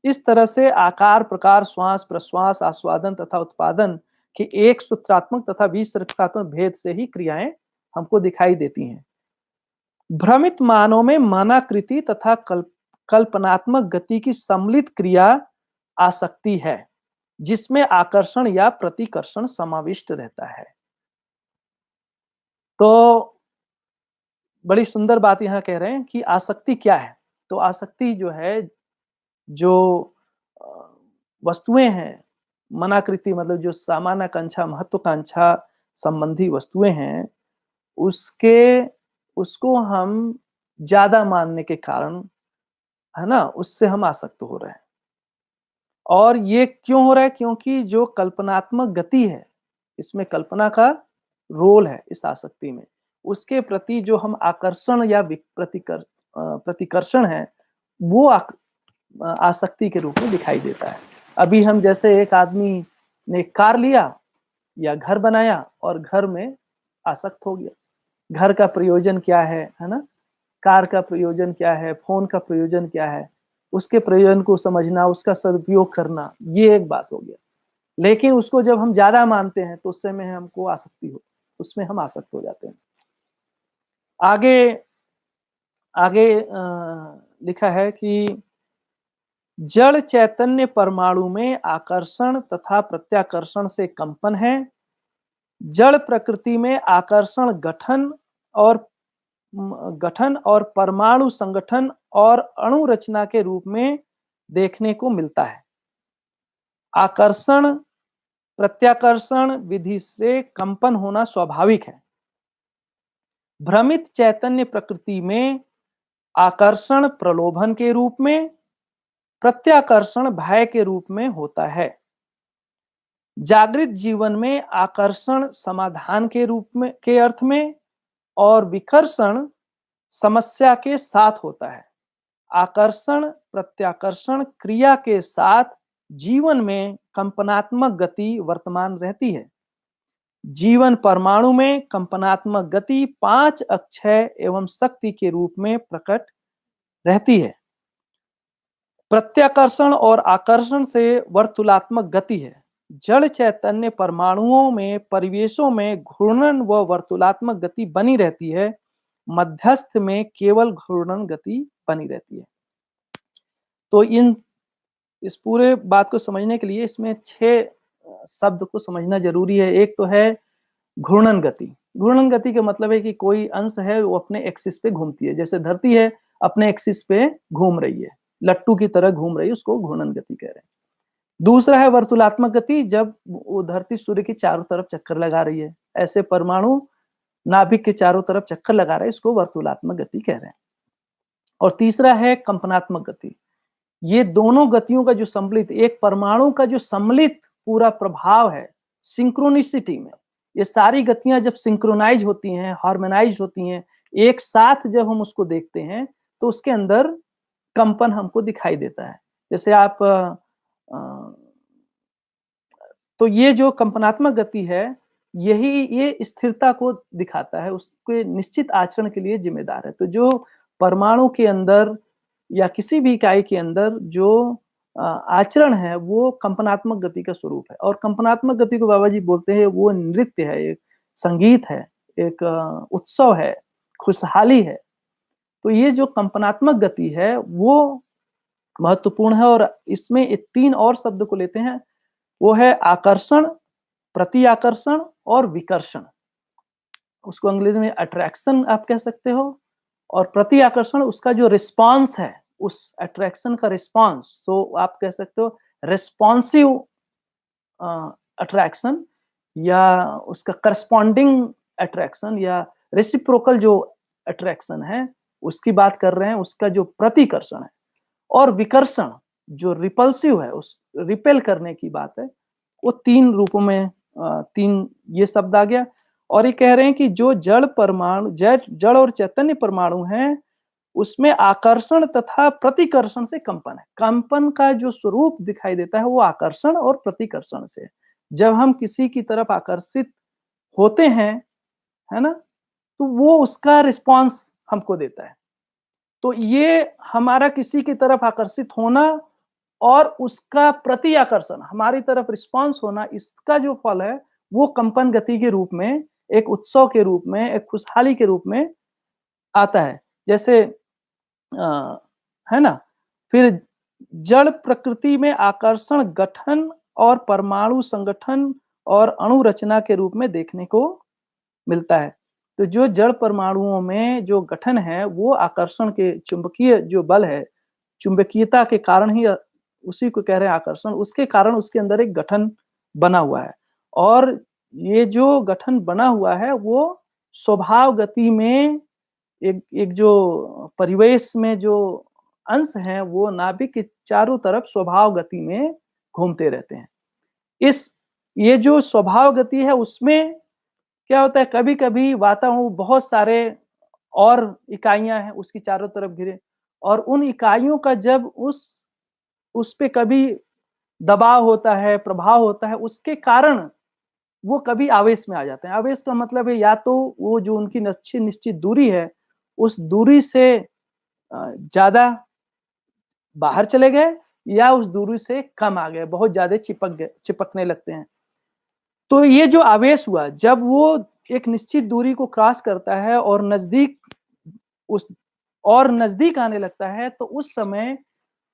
Speaker 1: इस तरह से आकार, प्रकार, श्वास, प्रश्वास, आस्वादन तथा उत्पादन के एक सूत्रात्मक तथा विशृंखलात्मक भेद से ही क्रियाएं हमको दिखाई देती हैं। भ्रमित मानव में मनाकृति तथा कल्पनात्मक गति की सम्मिलित क्रिया आसक्ति है, जिसमें आकर्षण या प्रतिकर्षण समाविष्ट रहता है। तो बड़ी सुंदर बात यहाँ कह रहे हैं कि आसक्ति क्या है? तो आसक्ति जो है, जो वस्तुएँ हैं, मनाकृति मतलब जो सामान्याकांक्षा, महत्वाकांक्षा संबंधी वस्तुएँ हैं, उसके उसको हम ज़्यादा मानने के कारण, है ना? उससे हम आसक्त हो रहे हैं। और ये क्यों हो रहा है? क्योंकि जो कल्पनात्मक गति है, इसमें कल्पना का रोल है इस आसक्ति में। उसके प्रति जो हम आकर्षण या प्रतिकर्षण है, वो आसक्ति के रूप में दिखाई देता है। अभी हम जैसे एक आदमी ने कार लिया या घर बनाया और घर में आसक्त हो गया। घर का प्रयोजन क्या है ना? कार का प्रयोजन क्या है? फ़ोन का प्रयोजन क्या है? उसके प्रयोजन को समझना, उसका सदुपयोग करना, ये एक बात हो गया। लेकिन उसको जब हम ज़्यादा मानते हैं तो उससे में हमको आसक्ति हो उसमें हम आसक्त हो जाते हैं। आगे आगे लिखा है कि जड़ चैतन्य परमाणु में आकर्षण तथा प्रत्याकर्षण से कंपन है। जड़ प्रकृति में आकर्षण गठन और परमाणु संगठन और अणु रचना के रूप में देखने को मिलता है। आकर्षण प्रत्याकर्षण विधि से कंपन होना स्वाभाविक है। भ्रमित चैतन्य प्रकृति में आकर्षण प्रलोभन के रूप में, प्रत्याकर्षण भय के रूप में होता है। जागृत जीवन में आकर्षण समाधान के रूप में के अर्थ में और विकर्षण समस्या के साथ होता है। आकर्षण प्रत्याकर्षण क्रिया के साथ जीवन में कंपनात्मक गति वर्तमान रहती है। जीवन परमाणु में कंपनात्मक गति 5 अक्षय एवं शक्ति के रूप में प्रकट रहती है। प्रत्याकर्षण और आकर्षण से वर्तुलात्मक गति है। जड़ चैतन्य परमाणुओं में परिवेशों में घूर्णन व वर्तुलात्मक गति बनी रहती है। मध्यस्थ में केवल घूर्णन गति बनी रहती है। तो इस पूरे बात को समझने के लिए इसमें 6 शब्द को समझना जरूरी है। एक तो है घूर्णन गति। घूर्णन गति का मतलब है कि कोई अंश है वो अपने एक्सिस पे घूमती है। जैसे धरती है अपने एक्सिस पे घूम रही है, लट्टू की तरह घूम रही है, उसको घूर्णन गति कह रहे हैं। दूसरा है वर्तुलात्मक गति, जब वो धरती सूर्य की चारों तरफ चक्कर लगा रही है, ऐसे परमाणु नाभिक के चारों तरफ चक्कर लगा रहे हैं, इसको वर्तुलात्मक गति कह रहे हैं। और तीसरा है कंपनात्मक गति। ये दोनों गतियों का जो सम्मिलित, एक परमाणु का जो सम्मिलित पूरा प्रभाव है सिंक्रोनिसिटी में, ये सारी गतियां जब सिंक्रोनाइज होती हैं, हार्मोनाइज होती हैं, एक साथ जब हम उसको देखते हैं तो उसके अंदर कंपन हमको दिखाई देता है। जैसे आप तो ये जो कंपनात्मक गति है, ये स्थिरता को दिखाता है, उसके निश्चित आचरण के लिए जिम्मेदार है। तो जो परमाणु के अंदर या किसी भी इकाई के अंदर जो आचरण है वो कंपनात्मक गति का स्वरूप है। और कंपनात्मक गति को बाबा जी बोलते हैं वो नृत्य है, एक संगीत है, एक उत्सव है, खुशहाली है। तो ये जो कंपनात्मक गति है वो महत्वपूर्ण है। और इसमें 3 और शब्द को लेते हैं, वो है आकर्षण, प्रति आकर्षण और विकर्षण। उसको अंग्रेजी में अट्रैक्शन आप कह सकते हो, और प्रति आकर्षण उसका जो रिस्पांस है, उस अट्रैक्शन का रिस्पांस, तो आप कह सकते हो रिस्पॉन्सिव अट्रैक्शन, या उसका करस्पॉन्डिंग अट्रैक्शन, या रेसिप्रोकल जो अट्रैक्शन है उसकी बात कर रहे हैं, उसका जो प्रतिकर्षण है। और विकर्षण जो रिपल्सिव है, उस रिपेल करने की बात है, वो 3 रूपों में 3 ये शब्द आ गया। और ये कह रहे हैं कि जो जड़ परमाणु, जड़ और चैतन्य परमाणु हैं, उसमें आकर्षण तथा प्रतिकर्षण से कंपन है। कंपन का जो स्वरूप दिखाई देता है वो आकर्षण और प्रतिकर्षण से। जब हम किसी की तरफ आकर्षित होते हैं, है ना, तो वो उसका रिस्पॉन्स हमको देता है। तो ये हमारा किसी की तरफ आकर्षित होना और उसका प्रति आकर्षण हमारी तरफ रिस्पॉन्स होना, इसका जो फल है वो कंपन गति के रूप में, एक उत्सव के रूप में, एक खुशहाली के रूप में आता है। जैसे है ना, फिर जड़ प्रकृति में आकर्षण गठन और परमाणु संगठन और अणु रचना के रूप में देखने को मिलता है। तो जो जड़ परमाणुओं में जो गठन है, वो आकर्षण के चुंबकीय जो बल है, चुंबकीयता के कारण ही उसी को कह रहे हैं आकर्षण, उसके कारण उसके अंदर एक गठन बना हुआ है। और ये जो गठन बना हुआ है, वो स्वभाव गति में एक एक जो परिवेश में जो अंश हैं, वो नाभिक के चारों तरफ स्वभाव गति में घूमते रहते हैं। इस ये जो स्वभाव गति है, उसमें क्या होता है, कभी-कभी वातावरण बहुत सारे और इकाइयाँ हैं उसकी चारों तरफ घिरे, और उन इकाइयों का जब उस पे कभी दबाव होता है, प्रभाव होता है, उसके कारण वो कभी आवेश में आ जाते हैं। आवेश का मतलब है या तो वो जो उनकी निश्चित निश्चित दूरी है, उस दूरी से ज़्यादा बाहर चले गए या उस दूरी से कम आ गए, बहुत ज़्यादा चिपकने लगते हैं। तो ये जो आवेश हुआ, जब वो एक निश्चित दूरी को क्रॉस करता है और उस नज़दीक आने लगता है, तो उस समय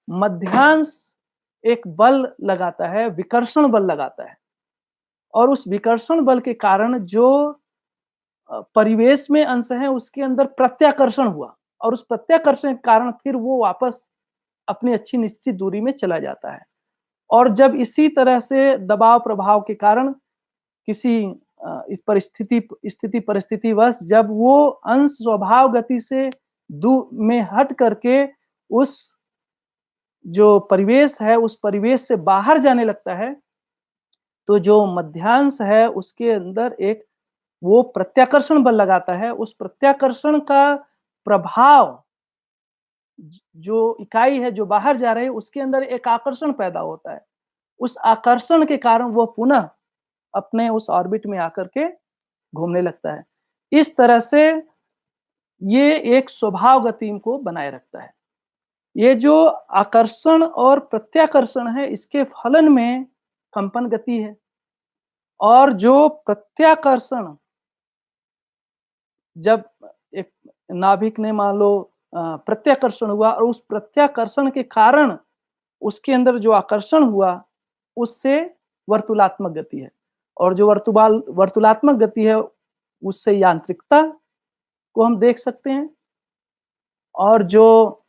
Speaker 1: मध्यांश एक बल लगाता है, विकर्षण बल लगाता है। और उस विकर्षण बल के कारण जो परिवेश में अंश है, उसके अंदर प्रत्याकर्षण हुआ, और उस प्रत्याकर्षण के कारण फिर वो वापस अपनी अच्छी निश्चित दूरी में चला जाता है। और जब इसी तरह से दबाव प्रभाव के कारण किसी इस स्थिति परिस्थितिवश जब वो अंश स्वभाव गति से में हट करके उस जो परिवेश है, उस परिवेश से बाहर जाने लगता है, तो जो मध्यांश है उसके अंदर एक वो प्रत्याकर्षण बल लगाता है। उस प्रत्याकर्षण का प्रभाव जो इकाई है जो बाहर जा रही है, उसके अंदर एक आकर्षण पैदा होता है। उस आकर्षण के कारण वो पुनः अपने उस ऑर्बिट में आकर के घूमने लगता है। इस तरह से ये एक स्वभाव गति को बनाए रखता है। ये जो आकर्षण और प्रत्याकर्षण है, इसके फलन में कंपन गति है, और जो प्रत्याकर्षण जब एक नाभिक ने मान लो प्रत्याकर्षण हुआ, और उस प्रत्याकर्षण के कारण उसके अंदर जो आकर्षण हुआ, उससे वर्तुलात्मक गति है, और जो वर्तुलात्मक गति है, उससे यांत्रिकता को हम देख सकते हैं। और जो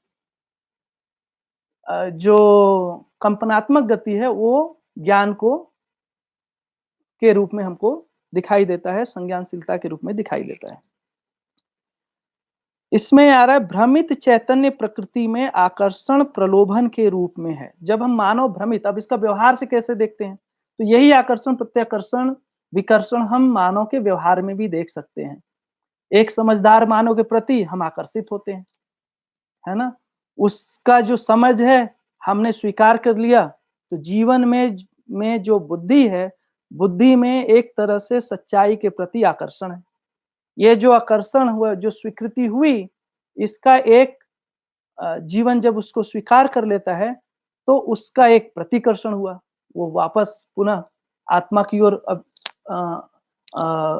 Speaker 1: कंपनात्मक गति है, वो ज्ञान को के रूप में हमको दिखाई देता है, संज्ञानशीलता के रूप में दिखाई देता है। इसमें आ रहा है भ्रमित चैतन्य प्रकृति में आकर्षण प्रलोभन के रूप में है। जब हम मानव भ्रमित, अब इसका व्यवहार से कैसे देखते हैं, तो यही आकर्षण प्रत्याकर्षण विकर्षण हम मानव के व्यवहार में भी देख सकते हैं। एक समझदार मानव के प्रति हम आकर्षित होते हैं, है ना? उसका जो समझ है हमने स्वीकार कर लिया, तो जीवन में जो बुद्धि है, बुद्धि में एक तरह से सच्चाई के प्रति आकर्षण है। ये जो आकर्षण हुआ, जो स्वीकृति हुई, इसका एक जीवन जब उसको स्वीकार कर लेता है, तो उसका एक प्रतिकर्षण हुआ। वो वापस पुनः आत्मा की ओर अ अ,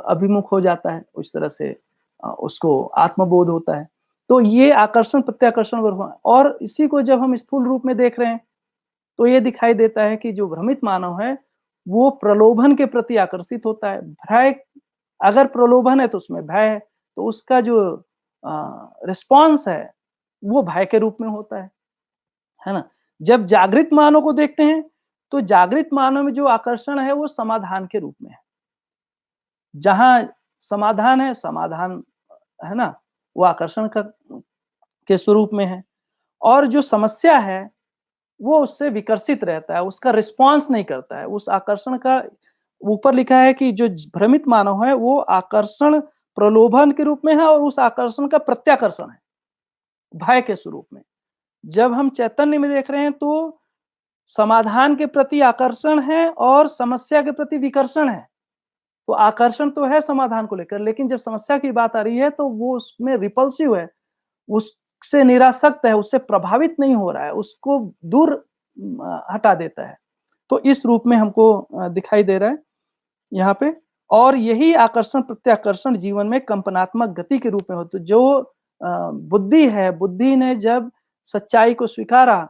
Speaker 1: अभिमुख हो जाता है। उस तरह से उसको आत्मबोध होता है। तो ये आकर्षण प्रत्याकर्षण और इसी को जब हम स्थूल रूप में देख रहे हैं, तो ये दिखाई देता है कि जो भ्रमित मानव है, वो प्रलोभन के प्रति आकर्षित होता है। भय, अगर प्रलोभन है तो उसमें भय है, तो उसका जो रिस्पॉन्स है, वो भय के रूप में होता है ना? जब जागृत मानव को देखते हैं, तो जागृत मानव में जो आकर्षण है, वो समाधान के रूप में है। जहाँ समाधान है, समाधान है ना? वो आकर्षण का के स्वरूप में है, और जो समस्या है, वो उससे विकर्षित रहता है, उसका रिस्पॉन्स नहीं करता है। उस आकर्षण का ऊपर लिखा है कि जो भ्रमित मानव है, वो आकर्षण प्रलोभन के रूप में है, और उस आकर्षण का प्रत्याकर्षण है, भय के स्वरूप में। जब हम चैतन्य में देख रहे हैं, तो समाधान के प्रति आकर्षण है और समस्या के प्रति विकर्षण है। तो आकर्षण तो है समाधान को लेकर, लेकिन जब समस्या की बात आ रही है, तो वो उसमें रिपल्सिव है, उससे निरासक्त है, उससे प्रभावित नहीं हो रहा है, उसको दूर हटा देता है। तो इस रूप में हमको दिखाई दे रहा है यहाँ पे। और यही आकर्षण प्रत्याकर्षण जीवन में कंपनात्मक गति के रूप में हो। तो जो बुद्धि है, बुद्धि ने जब सच्चाई को स्वीकारा,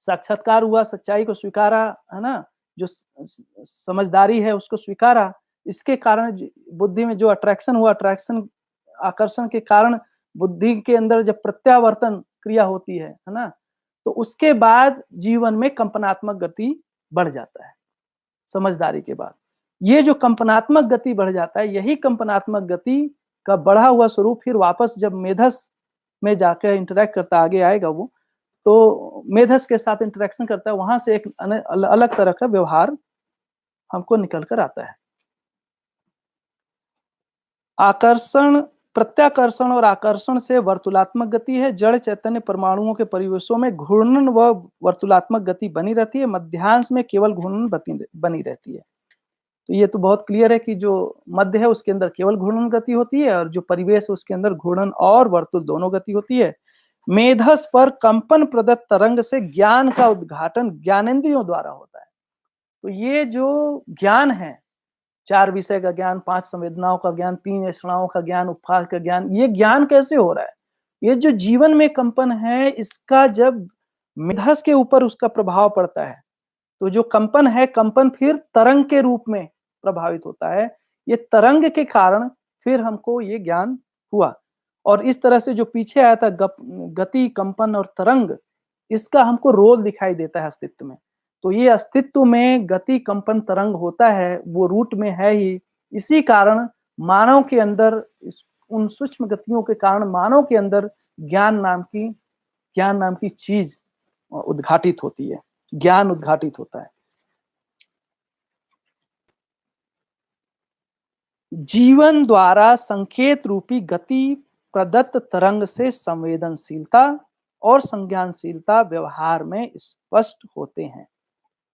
Speaker 1: साक्षात्कार हुआ, सच्चाई को स्वीकारा, है ना? जो समझदारी है उसको स्वीकारा, इसके कारण बुद्धि में जो अट्रैक्शन हुआ, आकर्षण के कारण बुद्धि के अंदर जब प्रत्यावर्तन क्रिया होती है ना? तो उसके बाद जीवन में कंपनात्मक गति बढ़ जाता है, समझदारी के बाद। ये जो कंपनात्मक गति बढ़ जाता है, यही कंपनात्मक गति का बढ़ा हुआ स्वरूप फिर वापस जब मेधस में जाकर इंटरैक्ट करता, आगे आएगा वो, तो मेधस के साथ इंटरेक्शन करता है, वहां से एक अलग तरह का व्यवहार हमको निकल कर आता है। आकर्षण, प्रत्याकर्षण और आकर्षण से वर्तुलात्मक गति है। जड़ चैतन्य परमाणुओं के परिवेशों में घूर्णन व वर्तुलात्मक गति बनी रहती है, मध्यांश में केवल घूर्णन बनी रहती है। तो ये तो बहुत क्लियर है कि जो मध्य है उसके अंदर केवल घूर्णन गति होती है, और जो परिवेश है उसके अंदर घूर्णन और वर्तुल दोनों गति होती है। मेधस पर कंपन प्रदत्त तरंग से ज्ञान का उद्घाटन ज्ञानेंद्रियों द्वारा होता है। तो ये जो ज्ञान है, 4 विषय का ज्ञान, 5 संवेदनाओं का ज्ञान, 3 ऐषणाओं का ज्ञान, उपहार का ज्ञान, ये ज्ञान कैसे हो रहा है? ये जो जीवन में कंपन है, इसका जब मेधस के ऊपर उसका प्रभाव पड़ता है, तो जो कंपन है, कंपन फिर तरंग के रूप में प्रभावित होता है। ये तरंग के कारण फिर हमको ये ज्ञान हुआ, और इस तरह से जो पीछे आया था गति, कंपन और तरंग, इसका हमको रोल दिखाई देता है अस्तित्व में। तो ये अस्तित्व में गति, कंपन, तरंग होता है, वो रूट में है ही। इसी कारण मानव के अंदर उन सूक्ष्म गतियों के कारण मानव के अंदर ज्ञान नाम की चीज उद्घाटित होती है, ज्ञान उद्घाटित होता है। जीवन द्वारा संकेत रूपी गति प्रदत्त तरंग से संवेदनशीलता और संज्ञानशीलता व्यवहार में स्पष्ट होते हैं।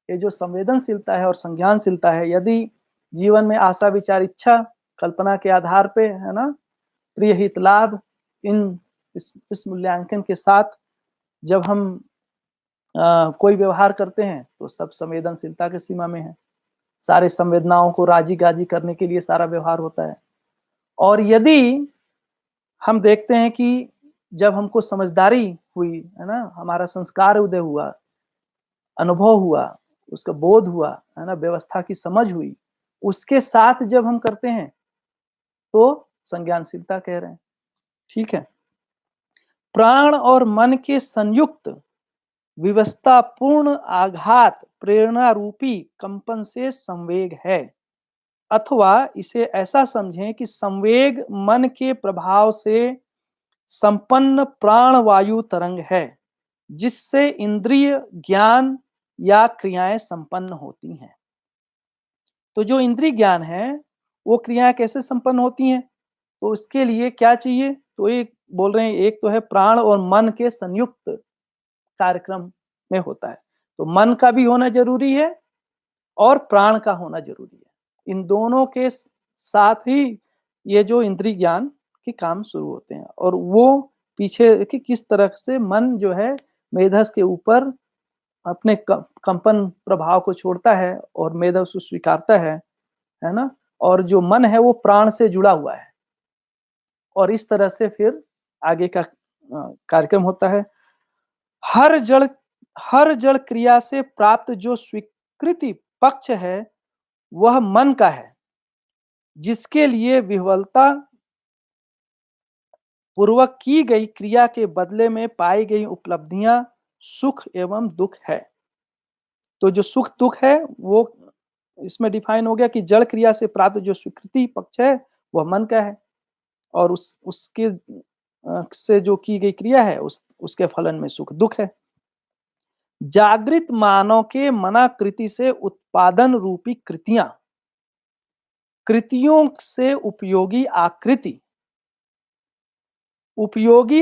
Speaker 1: ये जो संवेदनशीलता है और संज्ञानशीलता है, यदि जीवन में आशा, विचार, इच्छा, कल्पना के आधार पे, है ना, प्रिय हित लाभ, इस मूल्यांकन के साथ जब हम कोई व्यवहार करते हैं तो सब संवेदनशीलता की सीमा में है। सारे संवेदनाओं को राजी गाजी करने के लिए सारा व्यवहार होता है। और यदि हम देखते हैं कि जब हमको समझदारी हुई, है ना, हमारा संस्कार उदय हुआ, अनुभव हुआ, उसका बोध हुआ, है ना, व्यवस्था की समझ हुई, उसके साथ जब हम करते हैं तो संज्ञानशीलता कह रहे हैं। ठीक है। प्राण और मन के संयुक्त विवस्थापूर्ण आघात प्रेरणा रूपी कंपन से संवेग है, अथवा इसे ऐसा समझें कि संवेग मन के प्रभाव से संपन्न प्राण वायु तरंग है, जिससे इंद्रिय, ज्ञान या क्रियाएं संपन्न होती हैं। तो जो इंद्रिय ज्ञान है वो क्रियाएं कैसे संपन्न होती हैं? तो उसके लिए क्या चाहिए? तो एक बोल रहे हैं, एक तो है प्राण और मन के संयुक्त कार्यक्रम में होता है। तो मन का भी होना जरूरी है और प्राण का होना जरूरी है। इन दोनों के साथ ही ये जो इंद्रिय ज्ञान के काम शुरू होते हैं, और वो पीछे कि किस तरह से मन जो है मेधस के ऊपर अपने कंपन प्रभाव को छोड़ता है और मेधस उसको स्वीकारता है ना, और जो मन है वो प्राण से जुड़ा हुआ है, और इस तरह से फिर आगे का कार्यक्रम होता है। हर जड़ क्रिया से प्राप्त जो स्वीकृति पक्ष है वह मन का है, जिसके लिए विह्वलता पूर्वक की गई क्रिया के बदले में पाई गई उपलब्धियां सुख एवं दुख है। तो जो सुख दुख है वो इसमें डिफाइन हो गया कि जड़ क्रिया से प्राप्त जो स्वीकृति पक्ष है वह मन का है, और उसके से जो की गई क्रिया है उसके फलन में सुख दुख है। जागृत मानव के मनाकृति से उत्पादन रूपी कृतियों से उपयोगी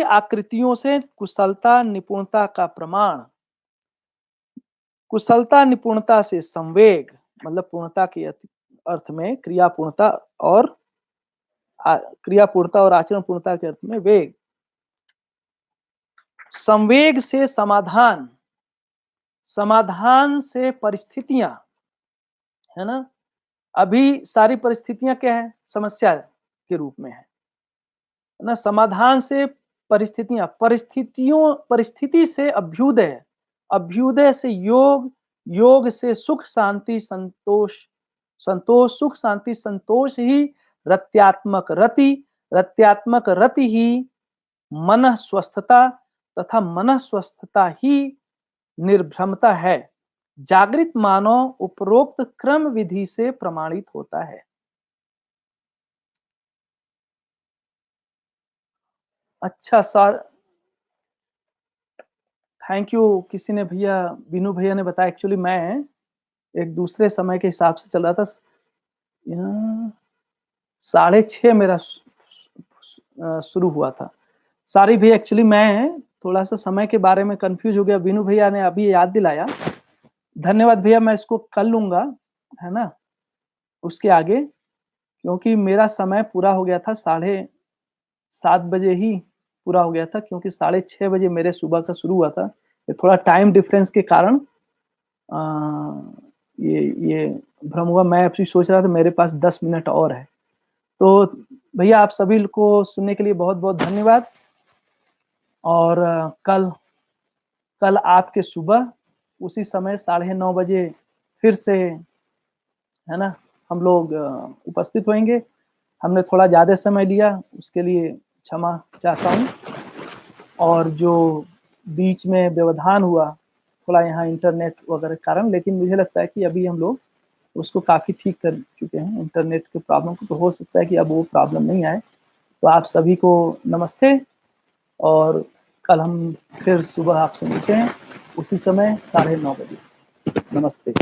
Speaker 1: आकृतियों से कुशलता निपुणता का प्रमाण, कुशलता निपुणता से संवेग, मतलब पूर्णता के अर्थ में क्रिया पूर्णता और आचरण पूर्णता के अर्थ में वेग, संवेग से समाधान, समाधान से परिस्थितियां, है ना, अभी सारी परिस्थितियां क्या है? समस्या के रूप में है ना। समाधान से परिस्थितियां, परिस्थिति से अभ्युदय, अभ्युदय से योग, योग से सुख शांति संतोष, संतोष, सुख, शांति, संतोष ही रत्यात्मक रति, रत्यात्मक रति ही मन स्वस्थता तथा मन स्वस्थता ही निर्भ्रमता है। जागृत मानव उपरोक्त क्रम विधि से प्रमाणित होता है। अच्छा सर, थैंक यू। किसी ने भैया, बीनू भैया ने बताया, एक्चुअली मैं एक दूसरे समय के हिसाब से चल रहा था। 6:30 मेरा शुरू हुआ था। सॉरी भैया, एक्चुअली मैं थोड़ा सा समय के बारे में कंफ्यूज हो गया। बीनू भैया ने अभी याद दिलाया, धन्यवाद भैया। मैं इसको कर लूंगा, है ना, उसके आगे, क्योंकि मेरा समय पूरा हो गया था 7:30 बजे ही पूरा हो गया था, क्योंकि 6:30 बजे मेरे सुबह का शुरू हुआ था। ये थोड़ा टाइम डिफरेंस के कारण ये भ्रम हुआ। मैं अभी सोच रहा था मेरे पास 10 मिनट और है। तो भैया आप सभी को सुनने के लिए बहुत बहुत धन्यवाद। और कल आपके सुबह उसी समय 9:30 बजे फिर से, है ना, हम लोग उपस्थित होंगे। हमने थोड़ा ज़्यादा समय लिया, उसके लिए क्षमा चाहता हूँ। और जो बीच में व्यवधान हुआ थोड़ा यहाँ इंटरनेट वगैरह के कारण, लेकिन मुझे लगता है कि अभी हम लोग उसको काफ़ी ठीक कर चुके हैं, इंटरनेट के प्रॉब्लम को। तो हो सकता है कि अब वो प्रॉब्लम नहीं आए। तो आप सभी को नमस्ते, और कल हम फिर सुबह आपसे मिलते हैं उसी समय 9:30 बजे। नमस्ते।